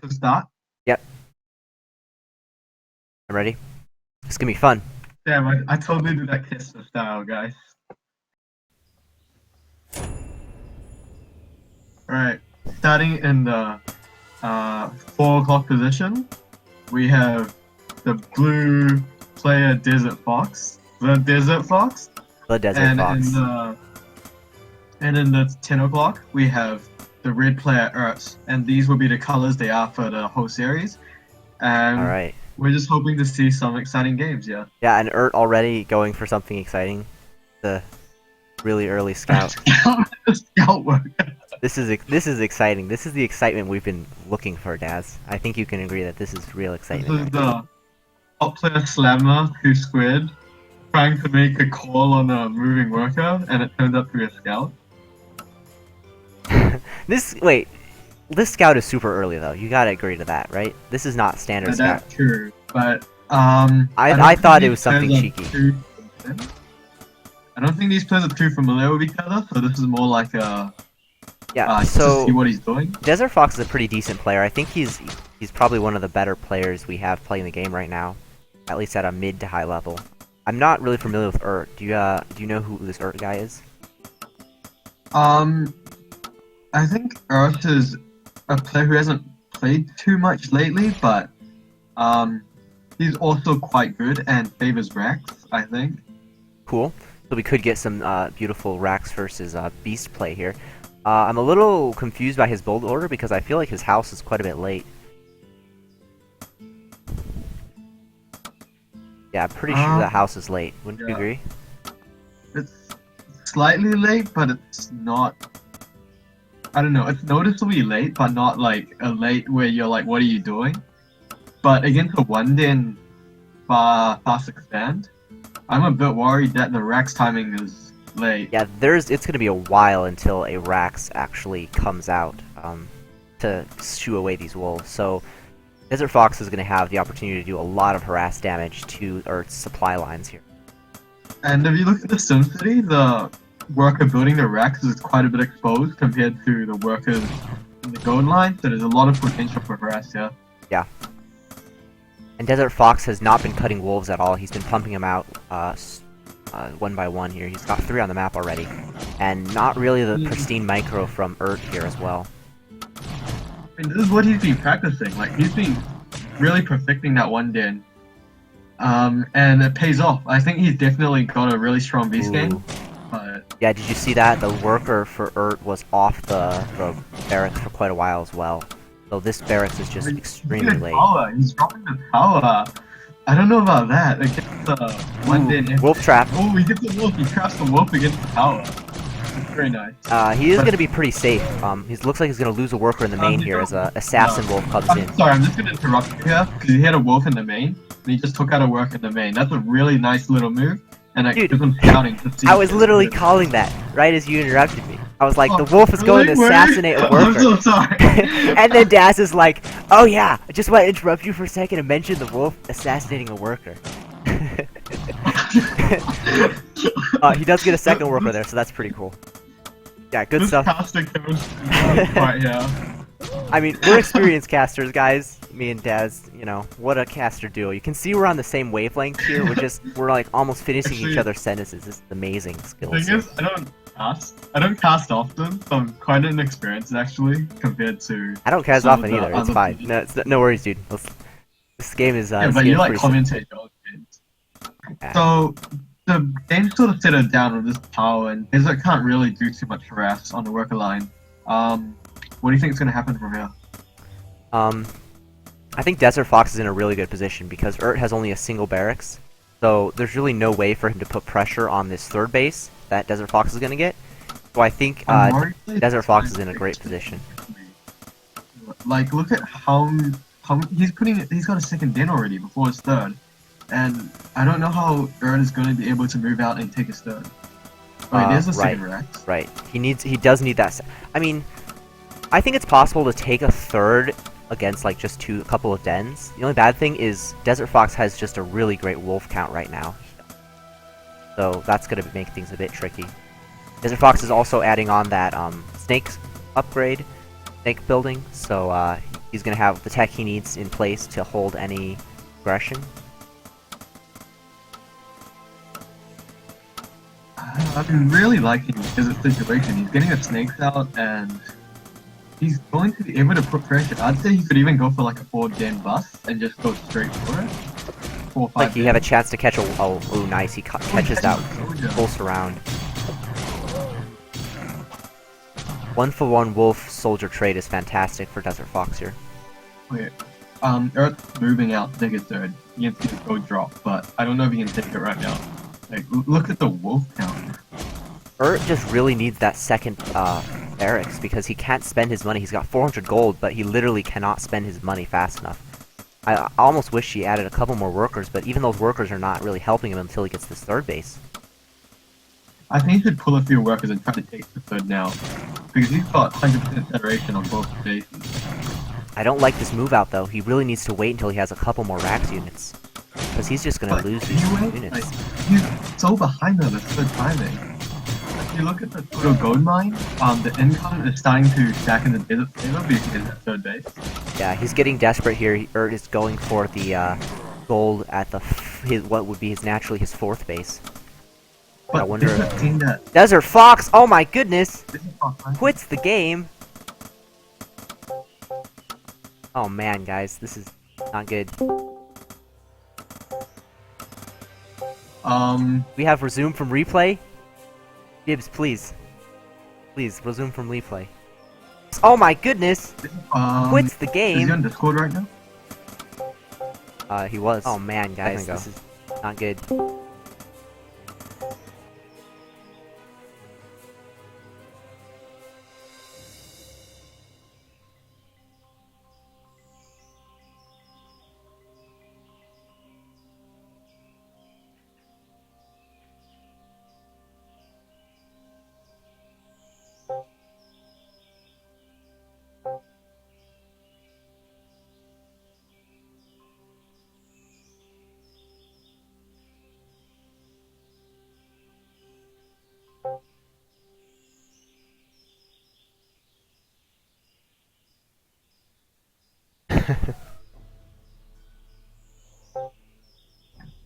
to start? Yep, I'm ready. It's gonna be fun. Damn, I totally do that kiss style, guys. Alright, starting in the 4 o'clock position, we have the blue player TheDesertFox. TheDesertFox. The Desert And Fox. in the 10 o'clock, we have the red player archerZ. And these will be the colors they are for the whole series. And Alright. we're just hoping to see some exciting games, yeah. Yeah, and archerZ already going for something exciting. The really early scout. Scout work. This is exciting. This is the excitement we've been looking for, Daz. I think you can agree that this is real This excitement. is the top player Slammer who squared, trying to make a call on a moving worker, and it turned out to be a scout. Wait, this scout is super early though. You gotta agree to that, right? This is not standard scout. That's true, but I thought it was something cheeky. I don't think these players are too familiar with each other, so this is more like a Yeah. just to So see what he's doing. TheDesertFox is a pretty decent player. I think he's probably one of the better players we have playing the game right now, at least at a mid to high level. I'm not really familiar with archerZ. Do you know who this archerZ guy is? I think archerZ is a player who hasn't played too much lately, but he's also quite good and favors Rex, I think. Cool. So we could get some beautiful Rax versus Beast play here. I'm a little confused by his build order because I feel like his house is quite a bit late. Yeah, I'm pretty sure that house is late. Wouldn't you agree? It's slightly late, but it's not. I don't know. It's noticeably late, but not like a late where you're like, "What are you doing?" But against the one then fast expand, I'm a bit worried that the Rex timing is late. Yeah, it's gonna be a while until a Rax actually comes out to shoo away these wolves. So TheDesertFox is gonna have the opportunity to do a lot of harass damage to Earth's supply lines here. And if you look at the SimCity, the worker building the Rex is quite a bit exposed compared to the workers in the gold line, so there's a lot of potential for harass here. Yeah. And TheDesertFox has not been cutting wolves at all. He's been pumping them out one by one here. He's got 3 on the map already. And not really the pristine micro from archerZ here as well. I mean, this is what he's been practicing. Like, he's been really perfecting that one den. And it pays off. I think he's definitely got a really strong beast game. But yeah, did you see that? The worker for archerZ was off the barracks for quite a while as well. So this barracks is just extremely late. He's dropping the tower. I don't know about that. Against the one den. Wolf trap. Oh, he gets the wolf. He traps the wolf against the tower. That's very nice. He is going to be pretty safe. He looks like he's going to lose a worker in the main here as a assassin wolf comes in. Sorry, I'm just going to interrupt you here because he had a wolf in the main and he just took out a worker in the main. That's a really nice little move. And I keep him scouting to see. I was literally calling that right as you interrupted me. I was like, the wolf is going to assassinate a worker. I'm so sorry. And then Daz is like, oh yeah, I just want to interrupt you for a second and mention the wolf assassinating a worker. He does get a second worker there, so that's pretty cool. Yeah, good stuff. Right, yeah. I mean, we're experienced casters, guys. Me and Daz, you know, what a caster duo. You can see we're on the same wavelength here. We're like almost finishing each other's sentences. This is amazing skills. The thing is, I don't cast often, so I'm quite inexperienced actually compared to. I don't cast often either. It's fine. No worries, dude. This game is. Yeah, but you like commentate your games. Yeah. So the game sort of settled down with this power, and Desert can't really do too much harass on the worker line. What do you think is going to happen from here? I think TheDesertFox is in a really good position because archerZ has only a single barracks, so there's really no way for him to put pressure on this third base that TheDesertFox is going to get. So I think TheDesertFox is in a great position. Like, look at how he's got a second den already before his third, and I don't know how archerZ is going to be able to move out and take his third. Wait, there's a second Rex. Right. He does need that. I mean, I think it's possible to take a third against like just a couple of dens. The only bad thing is TheDesertFox has just a really great wolf count right now, so that's gonna make things a bit tricky. TheDesertFox is also adding on that snake upgrade, snake building, so he's gonna have the tech he needs in place to hold any aggression. I've been really liking his situation. He's getting the snakes out and he's going to be able to put pressure. I'd say he could even go for like a 4-game bust and just go straight for it. 4 or 5 Like he games. had a chance to catch a. Oh, nice. He catches that full surround. 1-for-1 Wolf Soldier trade is fantastic for DesertFox here. Okay. Earth's moving out to take a third. You can see the code drop, but I don't know if he can take it right now. Like, look at the wolf count. Just really needs that second barracks because he can't spend his money. He's got 400 gold, but he literally cannot spend his money fast enough. I almost wish he added a couple more workers, but even those workers are not really helping him until he gets this third base. I think he should pull a few workers and try to take the third now. Because he's got 100% federation on both bases. I don't like this move out though. He really needs to wait until he has a couple more Rax units. Because he's just gonna lose these units. Like, he's so behind on the third timing. If you look at the total gold mine, the income is starting to stack in the desert favor because he's at third base. Yeah, he's getting desperate here. Is going for the gold at the what would be naturally his fourth base. But I wonder. DesertFox! Oh my goodness! Quits the game. Oh man, guys, this is not good. We have resume from replay. Gibbs, please. Please, resume from replay. Oh my goodness! Quits the game! Is he on Discord right now? He was. Oh man, guys, this is not good.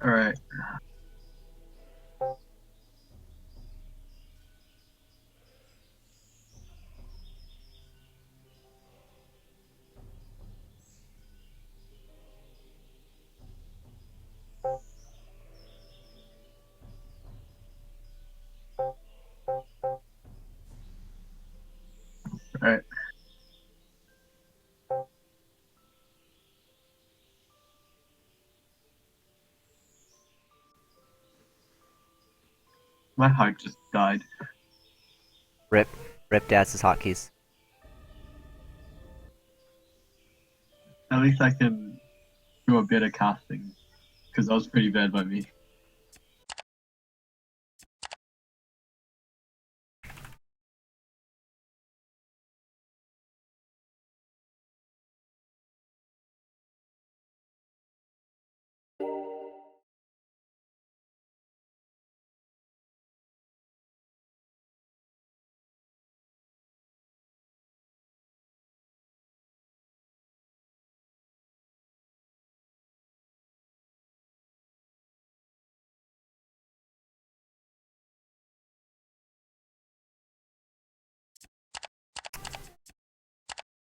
Alright. Alright. My heart just died. Rip Dad's hotkeys. At least I can do a bit of casting. Because that was pretty bad by me.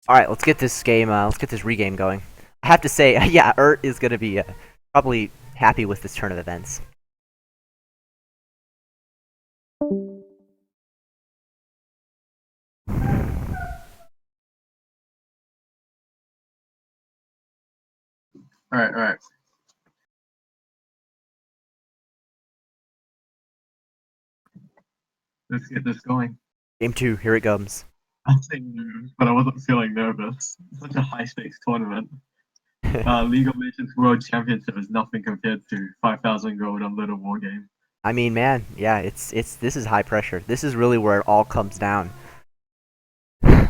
Alright, let's get this game, let's get this regame going. I have to say, yeah, is gonna be probably happy with this turn of events. Alright. Let's get this going. Game 2, here it comes. I was saying nervous, but I wasn't feeling nervous. It's such a high stakes tournament. League of Legends World Championship is nothing compared to 5,000 gold on Littlewargame. I mean, man, yeah, this is high pressure. This is really where it all comes down. I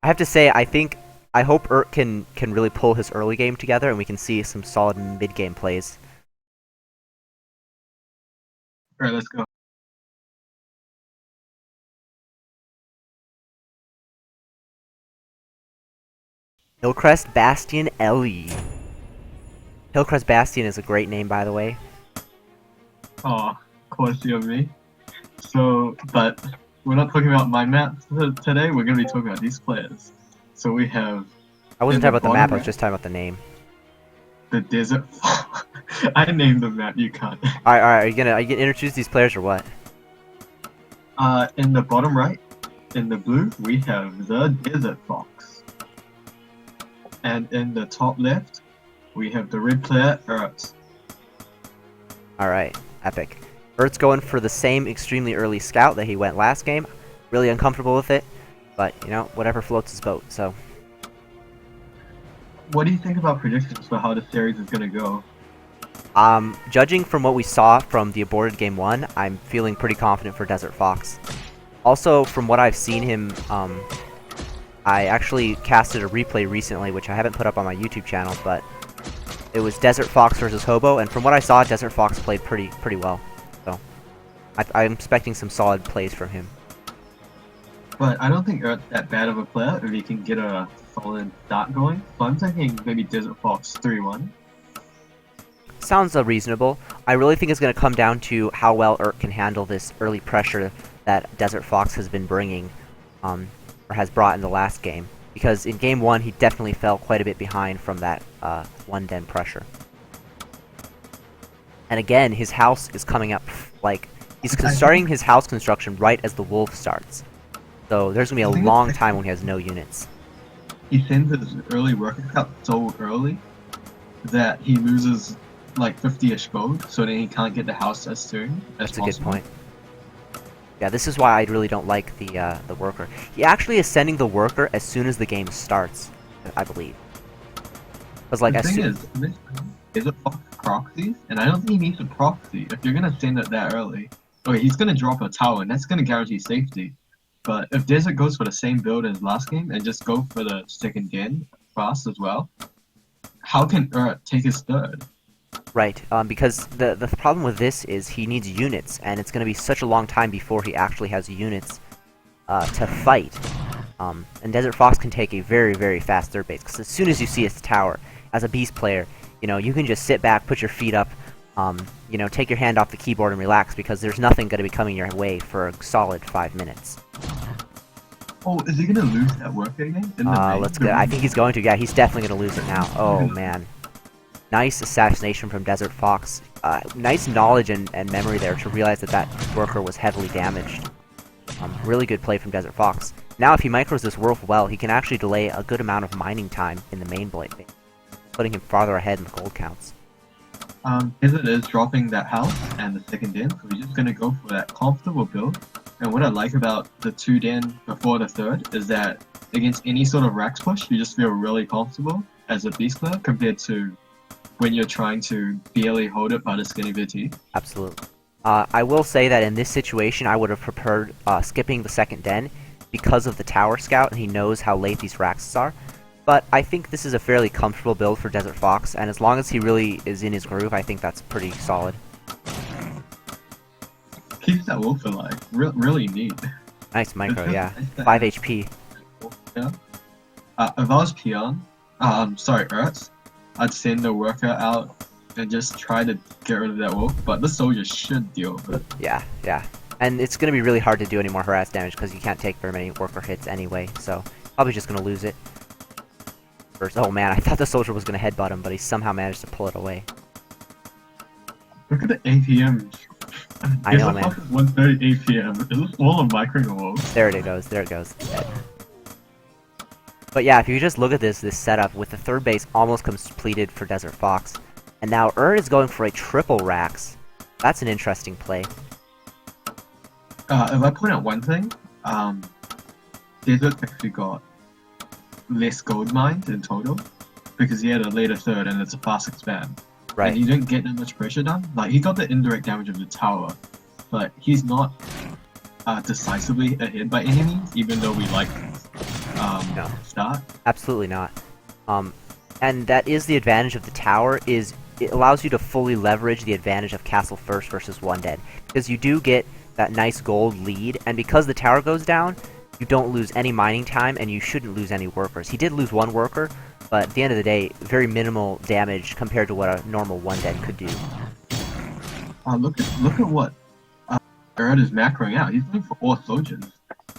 have to say, I hope can really pull his early game together, and we can see some solid mid game plays. Alright, let's go. Hillcrest Bastion LE. Hillcrest Bastion is a great name, by the way. Oh, of course you and me. So, but we're not talking about my map today. We're gonna be talking about these players. So we have. I wasn't in talking about the map, I was bottom just talking about the name. the desert. I named the map. You can't. Alright, are you gonna introduce these players or what? In the bottom right, in the blue, we have the Desert Fox. And in the top left, we have the red player, archerZ. Alright, epic. archerZ's going for the same extremely early scout that he went last game. Really uncomfortable with it, but, you know, whatever floats his boat, so. What do you think about predictions for how the series is gonna go? Judging from what we saw from the aborted game 1, I'm feeling pretty confident for TheDesertFox. Also, from what I've seen him, I actually casted a replay recently, which I haven't put up on my YouTube channel, but it was TheDesertFox versus Hobo, and from what I saw, TheDesertFox played pretty well. So, I'm expecting some solid plays from him. But I don't think archerZ's that bad of a player if he can get a solid start going. So I'm thinking maybe TheDesertFox 3-1. Sounds reasonable. I really think it's going to come down to how well archerZ can handle this early pressure that TheDesertFox has been bringing, or has brought in the last game. Because in game 1, he definitely fell quite a bit behind from that 1-den pressure. And again, his house is coming up, like, he's starting his house construction right as the wolf starts. So there's going to be a long time when he has no units. He sends his early worker cut so early that he loses like 50-ish gold, so then he can't get the house as soon as possible. That's a good point. Yeah, this is why I really don't like the worker. He actually is sending the worker as soon as the game starts, I believe. Because like the as thing soon is, this is a proxy, and I don't think he needs a proxy if you're gonna send it that early. Okay, he's gonna drop a tower, and that's gonna guarantee safety. But if Desert goes for the same build as last game and just go for the second den fast as well, how can archerZ take his third? Right, because the problem with this is he needs units, and it's going to be such a long time before he actually has units to fight. And TheDesertFox can take a very fast third base, because as soon as you see his tower, as a beast player, you know, you can just sit back, put your feet up, you know, take your hand off the keyboard and relax, because there's nothing going to be coming your way for a solid 5 minutes. Oh, is he gonna lose that worker again? Let's go. I think he's going to. Yeah, he's definitely going to lose it now. Oh, man. Nice assassination from TheDesertFox. Nice knowledge and memory there to realize that that worker was heavily damaged. Really good play from TheDesertFox. Now if he micros this wolf well, he can actually delay a good amount of mining time in the main blade phase, putting him farther ahead in the gold counts. Desert is dropping that house and the second den, so he's just gonna go for that comfortable build. And what I like about the 2 den before the third is that against any sort of Rax push, you just feel really comfortable as a beast player compared to when you're trying to barely hold it by the skin of your teeth. Absolutely. I will say that in this situation, I would have preferred skipping the second den because of the tower scout, and he knows how late these Raxes are. But I think this is a fairly comfortable build for TheDesertFox, and as long as he really is in his groove, I think that's pretty solid. Keeps that wolf alive. Really neat. Nice micro, yeah. 5 HP. Yeah. If I was Peon, archerZ, I'd send the worker out and just try to get rid of that wolf, but the soldier should deal with it. Yeah. And it's going to be really hard to do any more harass damage because you can't take very many worker hits anyway, so probably just going to lose it. First, oh man, I thought the soldier was going to headbutt him, but he somehow managed to pull it away. Look at the APM. I know, man. 1:30 APM. Is this all a micro wolf? There it goes. Dead. But yeah, if you just look at this setup, with the third base almost completed for TheDesertFox, and now archerZ is going for a triple Rax. That's an interesting play. If I point out one thing, Desert actually got less gold mines in total because he had a later third and it's a fast expand. Right. And he didn't get that much pressure done. Like, he got the indirect damage of the tower, but he's not decisively ahead by any means, even though we like No. start. Absolutely not. And that is the advantage of the tower, is it allows you to fully leverage the advantage of castle first versus 1-den. Because you do get that nice gold lead, and because the tower goes down, you don't lose any mining time, and you shouldn't lose any workers. He did lose one worker, but at the end of the day, very minimal damage compared to what a normal 1 den could do. Look at what Erd is macroing out. He's going for all soldiers.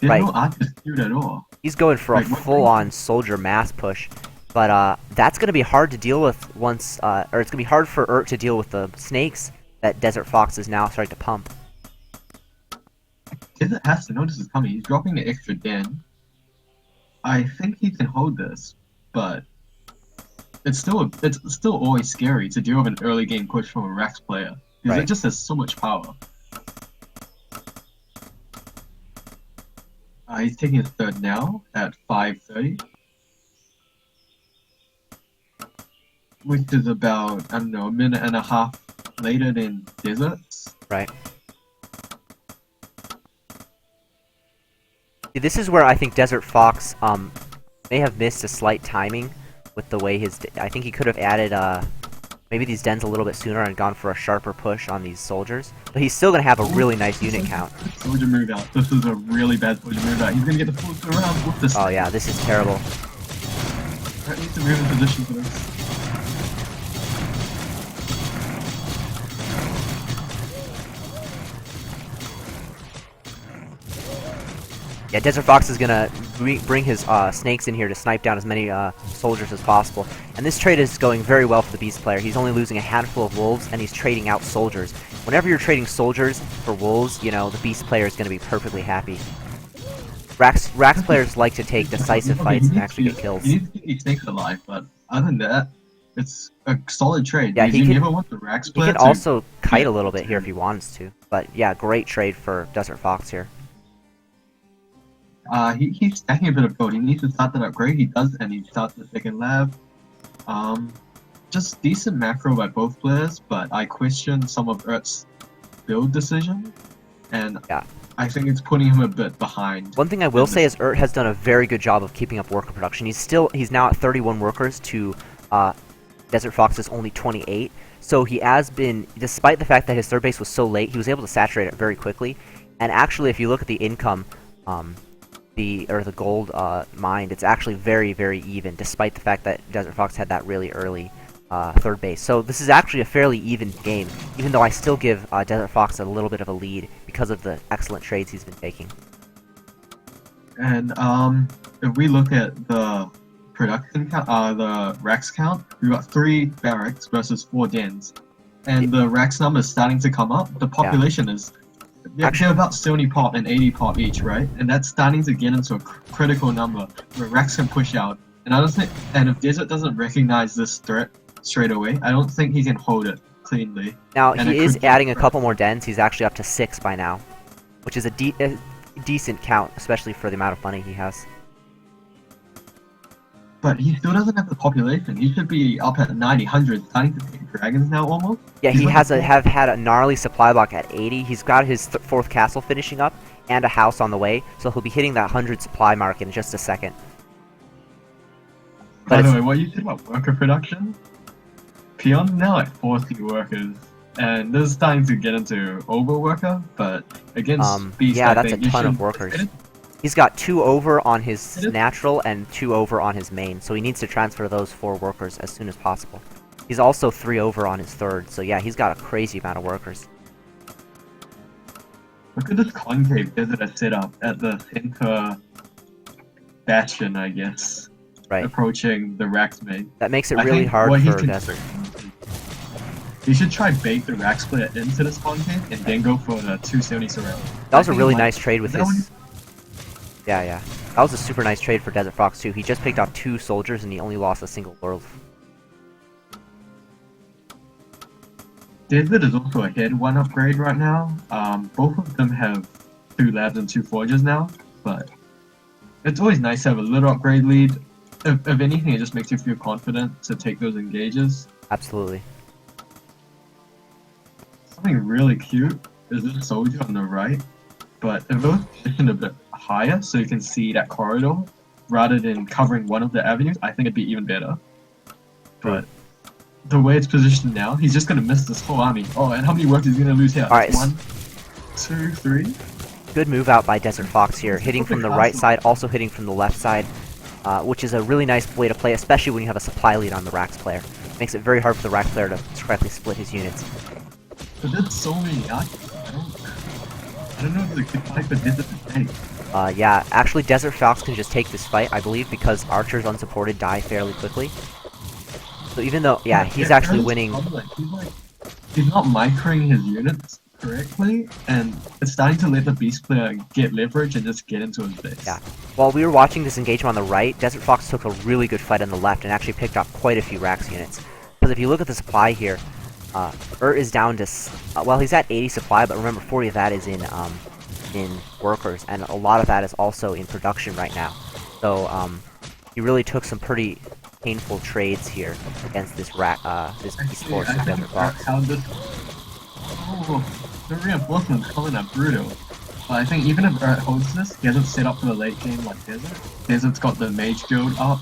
There's Right. no archer's queued at all. He's going for a full-on soldier mass push, but that's going to be hard to deal with once, or it's going to be hard for Ert to deal with the snakes that TheDesertFox is now starting to pump. Desert has to know this is coming. He's dropping the extra den. I think he can hold this, but it's still always scary to deal with an early game push from a Rax player because Right. it just has so much power. He's taking his third now at 5:30, which is about, I don't know, a minute and a half later than Desert's. Right. See, this is where I think TheDesertFox may have missed a slight timing with the way his... I think he could have added maybe these dens a little bit sooner and gone for a sharper push on these soldiers. But he's still going to have a really nice unit count. Soldier move out. This is a really bad soldier move out. He's going to get the full surround with this. Oh yeah, this is terrible. I need to move in position for this. Yeah, TheDesertFox is gonna bring his snakes in here to snipe down as many soldiers as possible. And this trade is going very well for the Beast player. He's only losing a handful of wolves, and he's trading out soldiers. Whenever you're trading soldiers for wolves, you know, the Beast player is gonna be perfectly happy. Rax players like to take decisive fights and actually get kills. He needs to keep these snakes alive, but other than that, it's a solid trade. Yeah, he never want the Rax player he can also kite a little bit here if he wants to. But yeah, great trade for TheDesertFox here. He's stacking a bit of gold. He needs to start that upgrade. He does, and he starts the second lab. Just decent macro by both players, but I question some of Ert's build decision, and yeah. I think it's putting him a bit behind. One thing I will say is Ert has done a very good job of keeping up worker production. He's now at 31 workers to TheDesertFox's only 28. So he has been, despite the fact that his third base was so late, he was able to saturate it very quickly. And actually, if you look at the income, the gold mined, it's actually very, very even, despite the fact that TheDesertFox had that really early third base. So this is actually a fairly even game, even though I still give TheDesertFox a little bit of a lead because of the excellent trades he's been taking. And if we look at the production count, the Rax count, we've got 3 barracks versus 4 dens, and the Rax number is starting to come up. The population is they're about 70 pop and 80 pop each, right? And that's starting to get into a critical number where Rax can push out. And I don't think, and if Desert doesn't recognize this threat straight away, I don't think he can hold it cleanly. Now he is adding a couple more dens. He's actually up to 6 by now, which is a decent count, especially for the amount of money he has. But he still doesn't have the population. He should be up at 90, 100, starting to take dragons now almost. Yeah, he have had a gnarly supply block at 80. He's got his 4th castle finishing up and a house on the way, so he'll be hitting that 100 supply mark in just a second. By the way, what you said about worker production? Peon's now at 40 workers, and this is starting to get into overworker, but against Beast, yeah, I that's think a ton of workers. He's got 2 over on his natural and 2 over on his main, so he needs to transfer those 4 workers as soon as possible. He's also 3 over on his third, so yeah, he's got a crazy amount of workers. Look at this concave desert set up at the center bastion, I guess. Right. Approaching the Rax main. That makes it really hard for Desert. He should try bait the Rax player into this concave and then go for the 270 surround. That was a really nice trade with his... Yeah. That was a super nice trade for TheDesertFox too. He just picked off 2 soldiers and he only lost a single world. Desert is also ahead 1 upgrade right now. Both of them have 2 labs and 2 forges now, but it's always nice to have a little upgrade lead. If anything, it just makes you feel confident to take those engages. Absolutely. Something really cute is this soldier on the right, but if it was positioned a bit higher so you can see that corridor rather than covering one of the avenues, I think it'd be even better. But the way it's positioned now, he's just gonna miss this whole army. Oh, and how many workers is he gonna lose here? Alright. 1, 2, 3. Good move out by TheDesertFox here, hitting from the right side, also hitting from the left side. which is a really nice way to play, especially when you have a supply lead on the Rax player. It makes it very hard for the Rax player to correctly split his units. But there's so many archers. I don't know if the fight for Desert to take. Yeah, actually TheDesertFox can just take this fight, I believe, because archers unsupported die fairly quickly. So even though, yeah, he's actually winning. He's not microing his units correctly, and it's starting to let the beast player get leverage and just get into his base. Yeah. While we were watching this engagement on the right, TheDesertFox took a really good fight on the left and actually picked up quite a few Rax units. Because if you look at the supply here, is down to, well, he's at 80 supply, but remember 40 of that is in workers, and a lot of that is also in production right now. So he really took some pretty painful trades here against this beast force of TheDesertFox. The reinforcements coming up brutal. But I think even if Urt holds this, he hasn't set up for the late game like Desert. Desert's got the Mage Guild up,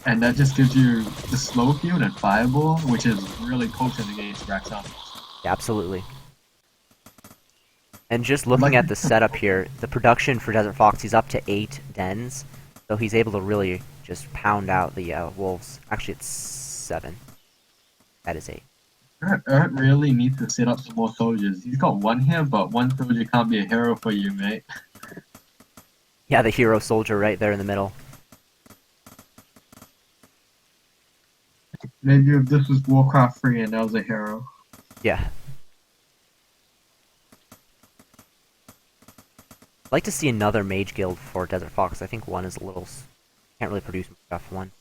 and that just gives you the slow field and fireball, which is really potent against Rax armies. Yeah, absolutely. And just looking at the setup here, the production for TheDesertFox, he's up to 8 dens, so he's able to really just pound out the wolves. Actually, it's 7. That is 8. Urt really needs to set up some more soldiers. He's got 1 here, but 1 soldier can't be a hero for you, mate. Yeah, the hero soldier right there in the middle. Maybe if this was Warcraft 3 and that was a hero. Yeah. I'd like to see another mage guild for TheDesertFox. I think 1 is a little... can't really produce much stuff 1.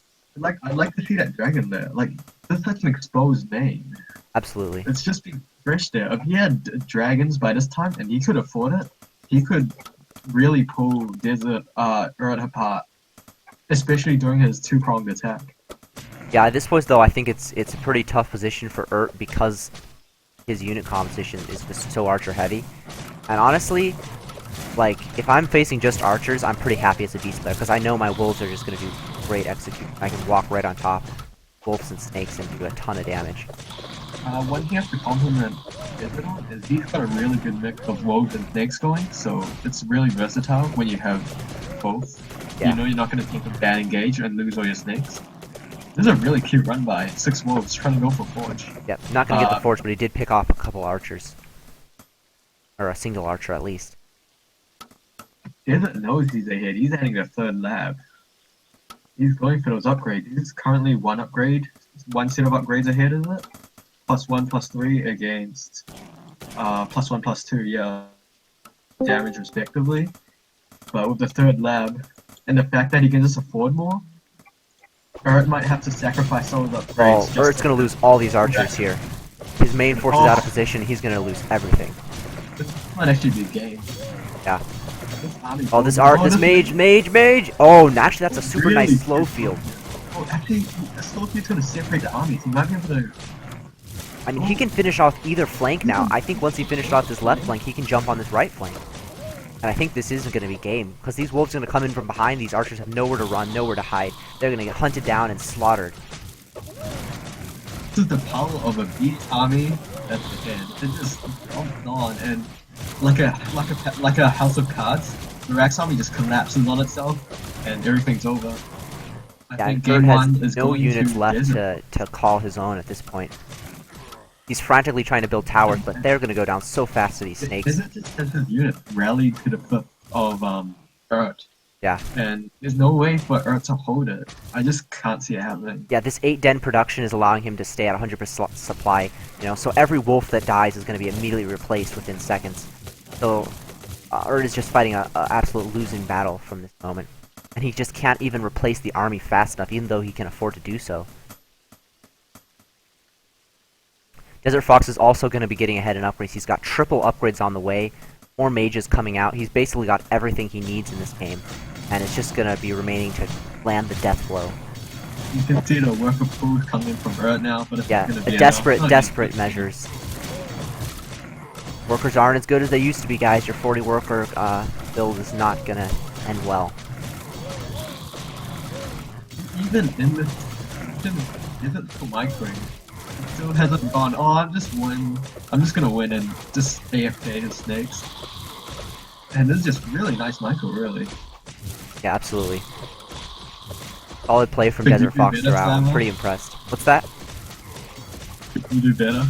I'd like to see that dragon there. Like, that's such an exposed name. Absolutely. It's just been fresh there. If he had dragons by this time and he could afford it, he could really pull Urt apart. Especially during his 2-pronged attack. Yeah, at this point though, I think it's a pretty tough position for Urt because his unit composition is just so archer heavy. And honestly, like, if I'm facing just archers, I'm pretty happy as a beast player, because I know my wolves are just going to do great execution. I can walk right on top of wolves and snakes and do a ton of damage. One thing I have to compliment Desert on is he's got a really good mix of wolves and snakes going, so it's really versatile when you have both. Yeah. You know you're not going to take a bad engage and lose all your snakes. This is a really cute run by 6 wolves trying to go for Forge. Yep, not going to get the Forge, but he did pick off a couple archers. Or a single archer at least. Desert knows he's ahead. He's adding a 3rd lab. He's going for those upgrades. He's currently 1 upgrade. 1 set of upgrades ahead, isn't it? +1, +3 against +1, +2, yeah. Damage respectively. But with the 3rd lab, and the fact that he can just afford more, Urt might have to sacrifice some of the upgrades. Oh, Urt's going to lose all these archers here. His main force is out of position. He's going to lose everything. This might actually be a game. Yeah. Oh, this mage! Oh, actually, that's a super really nice slow field. Oh, actually, the slow field's gonna separate the armies. He might be able to... I mean, he can finish off either flank now. I think once he finished off this left flank, he can jump on this right flank. And I think this isn't going to be game, because these wolves are going to come in from behind. These archers have nowhere to run, nowhere to hide. They're going to get hunted down and slaughtered. This is the power of a beast army that's ahead. It just jumps on, and like a house of cards, the Rax army just collapses on itself, and everything's over. I think game 1 is no going units to left to call his own at this point. He's frantically trying to build towers, but they're going to go down so fast to these snakes. Desert just has his unit rallied to the foot of Urt. Yeah. And there's no way for Urt to hold it. I just can't see it happening. Yeah, this 8 den production is allowing him to stay at 100% supply, you know, so every wolf that dies is going to be immediately replaced within seconds. So, Urt is just fighting an absolute losing battle from this moment. And he just can't even replace the army fast enough, even though he can afford to do so. TheDesertFox is also going to be getting ahead in upgrades. He's got triple upgrades on the way, more mages coming out. He's basically got everything he needs in this game, and it's just going to be remaining to land the death blow. You can see the worker pools coming from Urt now, but it's yeah, going to be desperate measures. Workers aren't as good as they used to be, guys. Your 40 worker build is not going to end well. Even in this isn't for micro. It still hasn't gone, oh, I'm just gonna win and just AFK his snakes. And this is just really nice micro, really. Yeah, absolutely. Solid play from Could you Desert do Fox better, throughout. I'm Samuel? pretty impressed. What's that? Could you do better?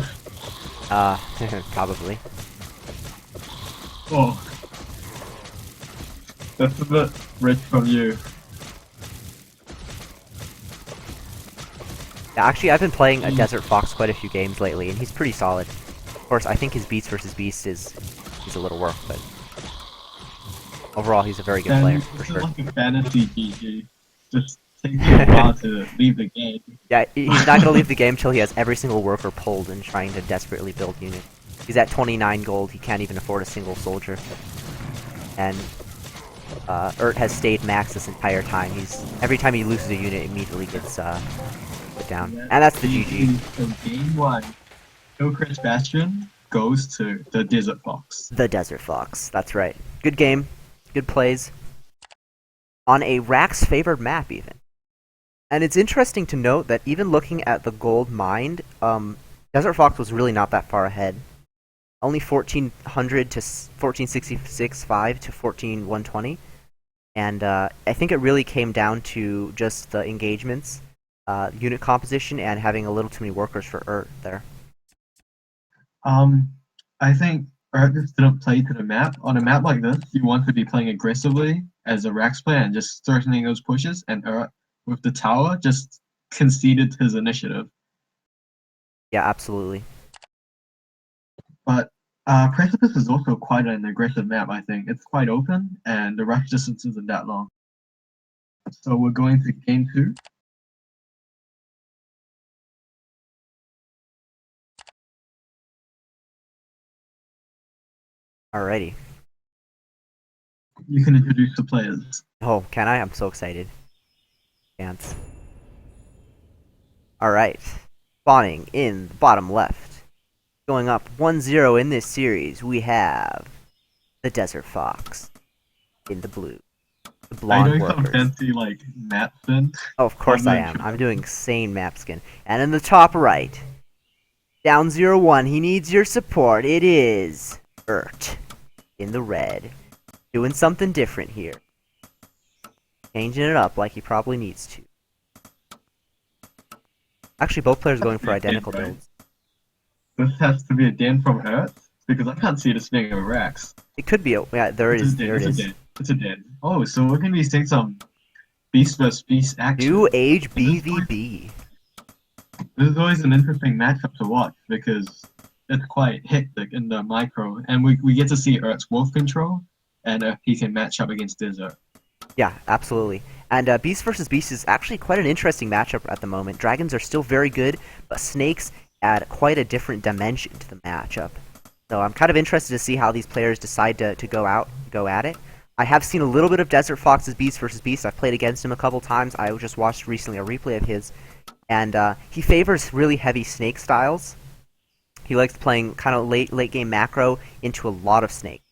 Probably. Oh, that's a bit rich from you. Yeah, actually, I've been playing a Desert Fox quite a few games lately, and he's pretty solid. Of course, I think his Beast versus Beast is a little work, but overall, he's a very good player, for This sure. is like a fantasy GG. Just takes you a while to leave the game. Yeah, he's not gonna leave the game till he has every single worker pulled and trying to desperately build units. He's at 29 gold, he can't even afford a single soldier. And Urt has stayed max this entire time. Every time he loses a unit, immediately gets put down. And that's the GG. So game 1, Hillcrest Bastion goes to the Desert Fox. The Desert Fox, that's right. Good game, good plays. On a Rax favored map, even. And it's interesting to note that even looking at the gold mined, Desert Fox was really not that far ahead. Only 1400 to 1466.5 to 14120. And I think it really came down to just the engagements, unit composition, and having a little too many workers for Urt there. I think Urt just didn't play to the map. On a map like this, you want to be playing aggressively as a Rax player and just threatening those pushes, and Urt, with the tower, just conceded his initiative. Yeah, absolutely. But Precipice is also quite an aggressive map, I think. It's quite open, and the rush distance isn't that long. So we're going to game 2. Alrighty. You can introduce the players. Oh, can I? I'm so excited. Dance. Alright. Spawning in the bottom left. Going up 1-0 in this series, we have the Desert Fox in the blue. The blonde Are you doing some workers. fancy, like, map then? Oh, of course I am. I'm doing sane map skin. And in the top right, down 0-1, he needs your support. It is Urt in the red. Doing something different here. Changing it up like he probably needs to. Actually, both players are going for identical right? builds. This has to be a den from Earth, because I can't see this being a Rax. It could be a... Yeah, there it is. There it is. It's a den. Oh, so we're going to be seeing some Beast vs. Beast action. New Age BVB. This is always an interesting matchup to watch, because it's quite hectic in the micro, and we get to see Earth's wolf control, and if he can match up against Desert. Yeah, absolutely. And Beast versus Beast is actually quite an interesting matchup at the moment. Dragons are still very good, but snakes add quite a different dimension to the matchup. So I'm kind of interested to see how these players decide to go at it. I have seen a little bit of Desert Fox's Beast versus Beast. I've played against him a couple times. I just watched recently a replay of his. And he favors really heavy snake styles. He likes playing kind of late game macro into a lot of snake.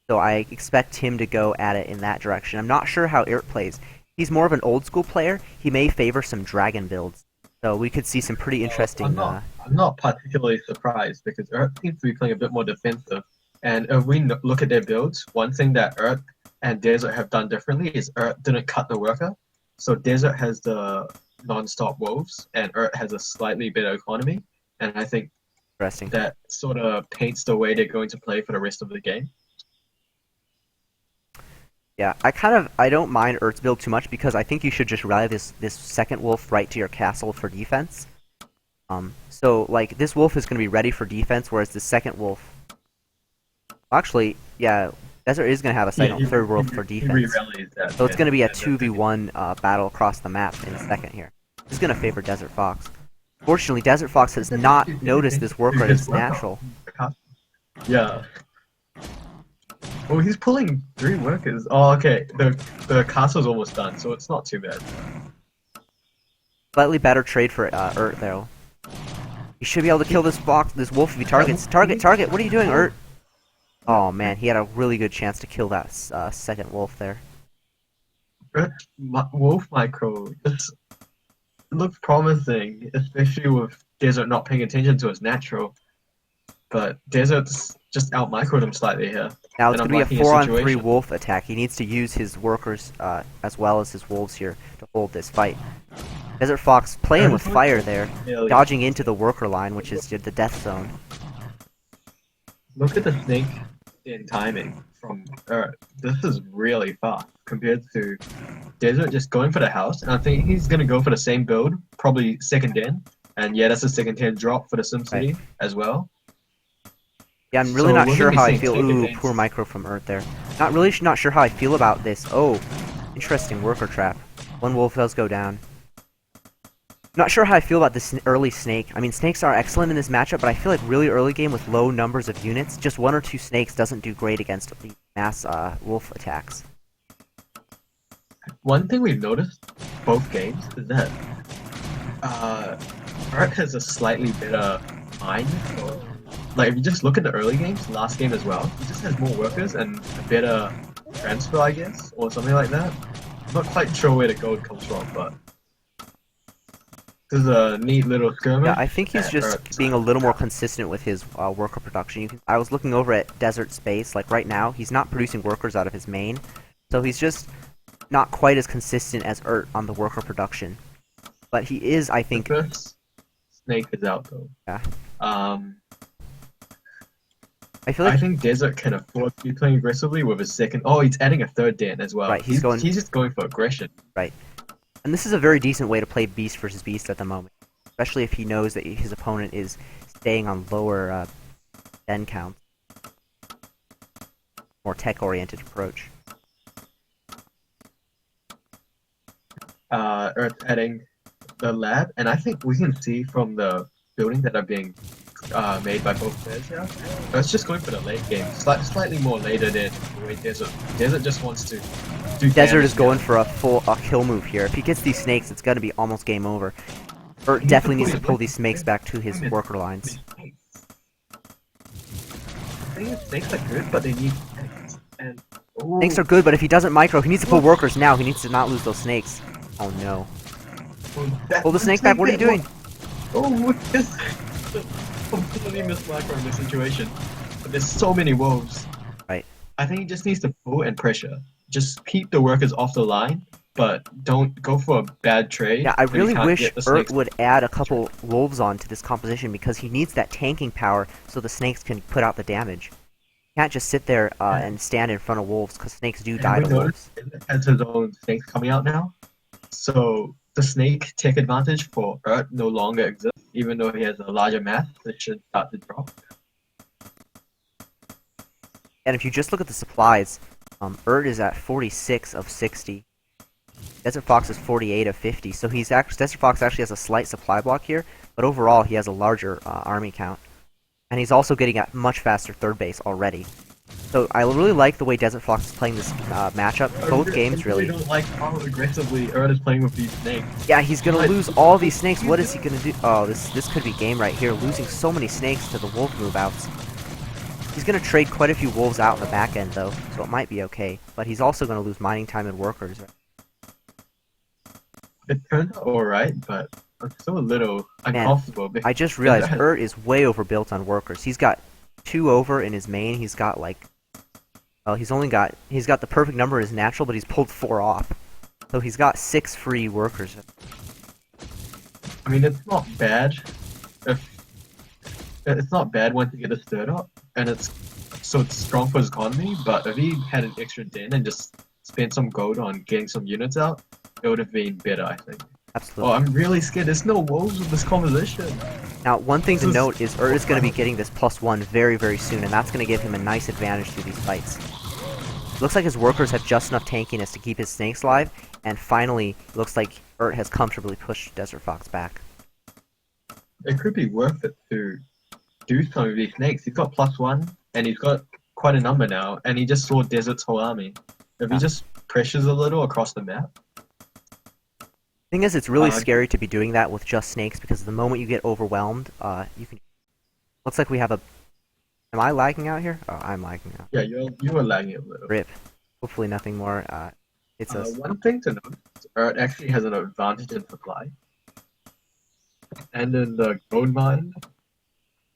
So I expect him to go at it in that direction. I'm not sure how Urt plays. He's more of an old school player. He may favor some dragon builds. So we could see some pretty interesting... I'm not particularly surprised, because Urt seems to be playing a bit more defensive. And if we look at their builds, one thing that Urt and Desert have done differently is Urt didn't cut the worker. So Desert has the non-stop wolves, and Urt has a slightly better economy. And I think that sort of paints the way they're going to play for the rest of the game. Yeah, I don't mind Urt's build too much, because I think you should just rally this second wolf right to your castle for defense. So like this wolf is going to be ready for defense, whereas the second wolf... Actually, yeah, Desert is going to have a third wolf for defense. So it's going to be a 2v1 battle across the map in a second here. It's going to favor Desert Fox. Fortunately, Desert Fox has not noticed this worker as natural. Yeah. Oh, he's pulling 3 workers. Oh, okay. The castle's almost done, so it's not too bad. Slightly better trade for Urt, though. You should be able to kill this wolf if he targets. Target! What are you doing, Urt? Oh man, he had a really good chance to kill that second wolf there. Wolf micro just looks promising, especially with Desert not paying attention to his natural. But Desert's just out microed him slightly here. Now it's And I'm going to be liking a his 4-on-3 situation. wolf attack. He needs to use his workers as well as his wolves here to hold this fight. TheDesertFox playing with fire there, dodging into the worker line, which is the death zone. Look at the snake in timing from Earth. This is really fast compared to Desert just going for the house. And I think he's going to go for the same build, probably second den. And yeah, that's a second den drop for the SimCity as well. Yeah, I'm really not sure how I feel. Ooh, poor micro from Earth there. Not sure how I feel about this. Oh, interesting worker trap. One wolf does go down. Not sure how I feel about this early snake. I mean, snakes are excellent in this matchup, but I feel like really early game with low numbers of units, just 1 or 2 snakes doesn't do great against the mass wolf attacks. One thing we've noticed both games is that Art has a slightly better mind. Like if you just look at the early games, last game as well, he just has more workers and a better transfer, I guess, or something like that. I'm not quite sure where the gold comes from, but this is a neat little skirmish. Yeah, I think he's just being a little more consistent with his worker production. I was looking over at Desert Space, like right now, he's not producing workers out of his main, so he's just not quite as consistent as Urt on the worker production. But he is, I think... The first snake is out though. Yeah. I think Desert can afford to be playing aggressively with his second... Oh, he's adding a third den as well. Right, he's just going for aggression. Right. And this is a very decent way to play Beast versus Beast at the moment. Especially if he knows that his opponent is staying on lower den counts. More tech-oriented approach. Earth adding the lab, and I think we can see from the buildings that are being made by both players here. Earth's just going for the late game, slightly more later than the way Desert just wants to do. Desert is going for a full kill move here. If he gets these snakes, it's going to be almost game over. Urt definitely needs to pull these snakes back to his worker lines. I think snakes are good, but they need snakes. And snakes are good, but if he doesn't micro, he needs to pull workers now. He needs to not lose those snakes. Oh no. Pull the snake back, what are you doing? Oh, this completely missed micro in this situation. But there's so many wolves. Right. I think he just needs to pull and pressure. Just keep the workers off the line, but don't go for a bad trade. Yeah, I really wish Urt would add a couple wolves onto this composition because he needs that tanking power so the snakes can put out the damage. You can't just sit there and stand in front of wolves because snakes do die to wolves. Has his own snakes coming out now, so the snake take advantage for Urt no longer exists, even though he has a larger mass that should start to drop. And if you just look at the supplies, Urt is at 46 of 60. TheDesertFox is 48 of 50, so TheDesertFox actually has a slight supply block here, but overall he has a larger army count. And he's also getting a much faster third base already. So I really like the way TheDesertFox is playing this matchup. Both games really. I don't like how aggressively Urt is playing with these snakes. Yeah, he's gonna lose all these snakes. What is he gonna do? Oh, this could be game right here. Losing so many snakes to the wolf move outs. He's gonna trade quite a few wolves out in the back end though, so it might be okay. But he's also gonna lose mining time and workers. It turned out alright, but I'm still a little uncomfortable. I just realized Urt is way overbuilt on workers. He's got 2 over in his main. He's got like, well, he's got the perfect number in his natural, but he's pulled 4 off. So he's got 6 free workers. I mean, it's not bad. It's not bad once you get the third up, and it's strong for his economy. But if he had an extra den and just spent some gold on getting some units out, it would have been better, I think. Absolutely. Oh, I'm really scared. There's no wolves with this composition. Now, one thing to note is Urt is going to be getting this +1 very, very soon, and that's going to give him a nice advantage through these fights. Looks like his workers have just enough tankiness to keep his snakes alive, and finally, it looks like Urt has comfortably pushed TheDesertFox back. It could be worth it to do some of these snakes. He's got +1, and he's got quite a number now, and he just saw Desert's whole army. If he just pressures a little across the map. Thing is, it's really scary to be doing that with just snakes because the moment you get overwhelmed, you can. Looks like we have a. Am I lagging out here? Oh, I'm lagging out. Yeah, you were lagging a little. Rip. Hopefully nothing more. It's a. One thing to note: Urt actually has an advantage in supply, and in the gold mine.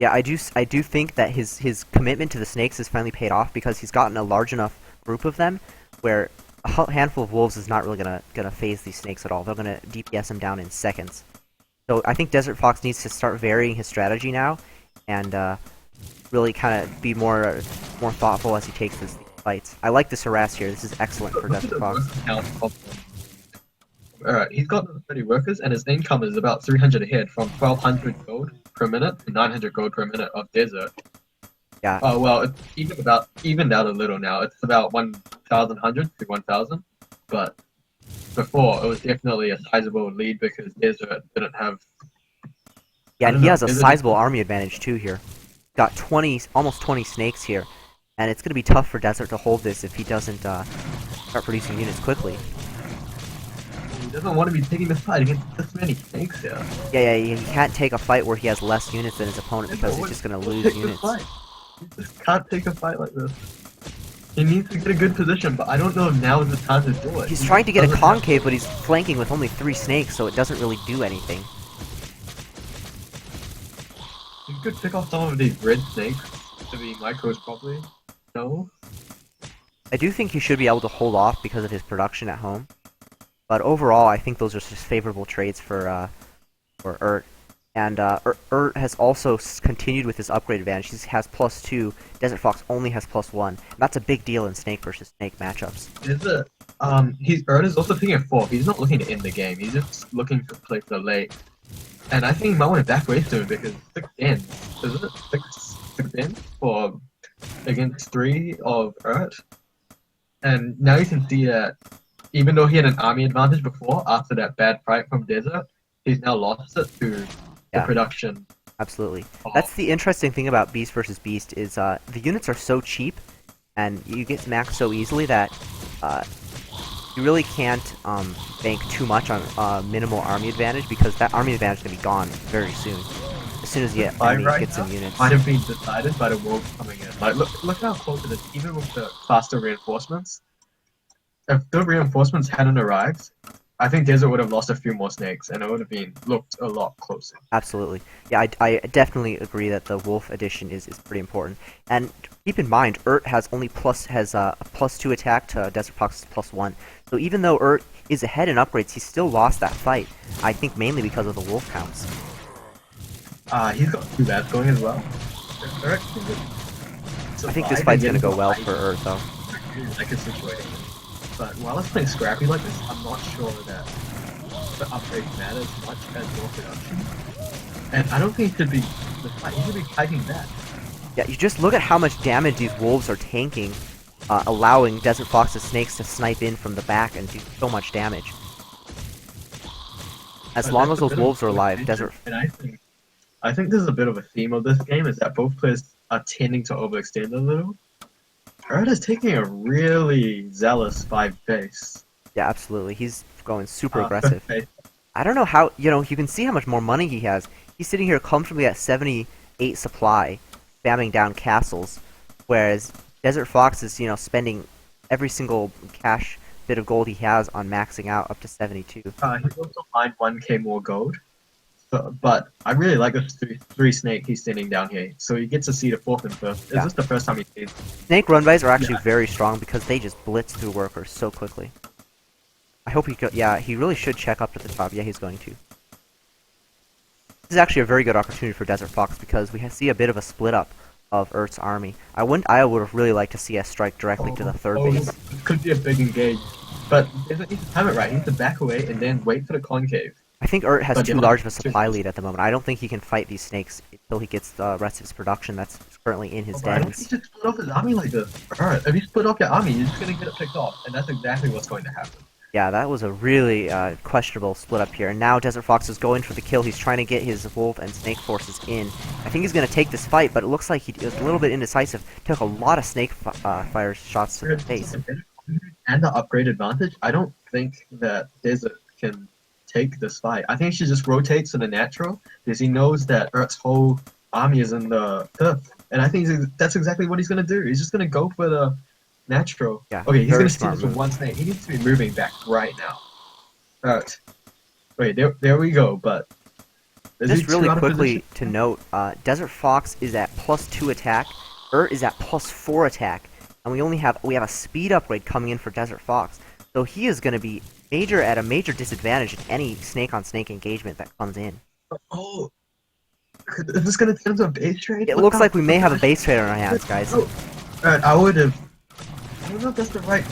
Yeah, I do think that his commitment to the snakes has finally paid off because he's gotten a large enough group of them where a handful of wolves is not really gonna phase these snakes at all. They're gonna DPS him down in seconds. So I think Desert Fox needs to start varying his strategy now, and really kind of be more thoughtful as he takes these fights. I like this harass here. This is excellent for Desert Fox. Alright, he's got 30 workers, and his income is about 300 ahead from 1200 gold per minute to 900 gold per minute of desert. Yeah. Oh, well, it's evened out a little now. It's about 1,100 to 1,000, but before it was definitely a sizable lead because desert didn't have. Yeah, and he has a sizable army advantage too here. Got 20, almost 20 snakes here, and it's going to be tough for Desert to hold this if he doesn't start producing units quickly. He doesn't want to be taking the fight against this many snakes here. Yeah, he can't take a fight where he has less units than his opponent because he's just going to lose units. He just can't take a fight like this. He needs to get a good position, but I don't know if now is the time to do it. He's trying to get a concave, but he's flanking with only 3 snakes, so it doesn't really do anything. You could pick off some of these red snakes to be micros properly. No? I do think he should be able to hold off because of his production at home. But overall, I think those are just favorable trades for Urt. And Urt has also continued with his upgrade advantage. He has +2. Desert Fox only has +1. And that's a big deal in snake versus snake matchups. Urt is also picking a 4. He's not looking to end the game. He's just looking to play for the late. And I think he might want to back away soon because 6 ends. Isn't it? 6 ends for against 3 of Urt. And now you can see that even though he had an army advantage before, after that bad fight from Desert, he's now lost it to the production. Absolutely. That's the interesting thing about Beast versus Beast is the units are so cheap, and you get maxed so easily that you really can't bank too much on minimal army advantage because that army advantage is going to be gone very soon. As soon as you get some units. Might have been decided by the wolves coming in. Like, look how close it is, even with the faster reinforcements. If the reinforcements hadn't arrived, I think Desert would have lost a few more snakes, and it would have looked a lot closer. Absolutely. Yeah, I definitely agree that the Wolf addition is pretty important. And keep in mind, Urt has only a +2 attack to Desert Fox's +1. So even though Urt is ahead in upgrades, he still lost that fight. I think mainly because of the Wolf counts. He's got 2 labs going as well. I think this fight's gonna go well for Urt, though. Like a situation. But while it's playing scrappy like this, I'm not sure that the upgrade matters much as more production. And I don't think he should be fighting that. Yeah, you just look at how much damage these wolves are tanking, allowing Desert Fox's snakes to snipe in from the back and do so much damage. As long as those wolves are alive, Desert... And I think this is a bit of a theme of this game, is that both players are tending to overextend a little. Urt is taking a really zealous 5 base. Yeah, absolutely. He's going super aggressive. I don't know how, you can see how much more money he has. He's sitting here comfortably at 78 supply, spamming down castles, whereas Desert Fox is, spending every single cash bit of gold he has on maxing out up to 72. He's also mined 1k more gold. But I really like this 3 snake he's sending down here. So he gets to see the 4th and 5th. Is this the first time he sees? Snake runbys are actually very strong because they just blitz through workers so quickly. I hope he really should check up to the top. Yeah, he's going to. This is actually a very good opportunity for Desert Fox because we see a bit of a split up of Urt's army. I would have really liked to see us strike directly to the 3rd base. It could be a big engage. But he needs to time it right. He needs to back away and then wait for the concave. I think Urt has too large of a supply lead at the moment. I don't think he can fight these snakes until he gets the rest of his production that's currently in his dens. Why don't you just split off his army like this? Urt, if you split off your army, you're just going to get it picked off, and that's exactly what's going to happen. Yeah, that was a really questionable split up here. And now Desert Fox is going for the kill. He's trying to get his wolf and snake forces in. I think he's going to take this fight, but it looks like he was a little bit indecisive. Took a lot of snake fire shots to the face. And the upgrade advantage, I don't think that Desert can take this fight. I think she just rotates to the natural because he knows that Urt's whole army is in the 5th. And I think that's exactly what he's going to do. He's just going to go for the natural. Yeah, okay, he's going to steal this with 1 snake. He needs to be moving back right now. Urt. Wait, there we go, but Is he Just really too out of quickly position? to note, Desert Fox is at +2 attack, is at +4 attack, and we have a speed upgrade coming in for Desert Fox. So he is going to be at a major disadvantage in any snake on snake engagement that comes in. Oh, is this gonna turn into a base trade? It Look looks how like we may have a base trade on our hands, guys. Oh, I would have. I don't know if that's the right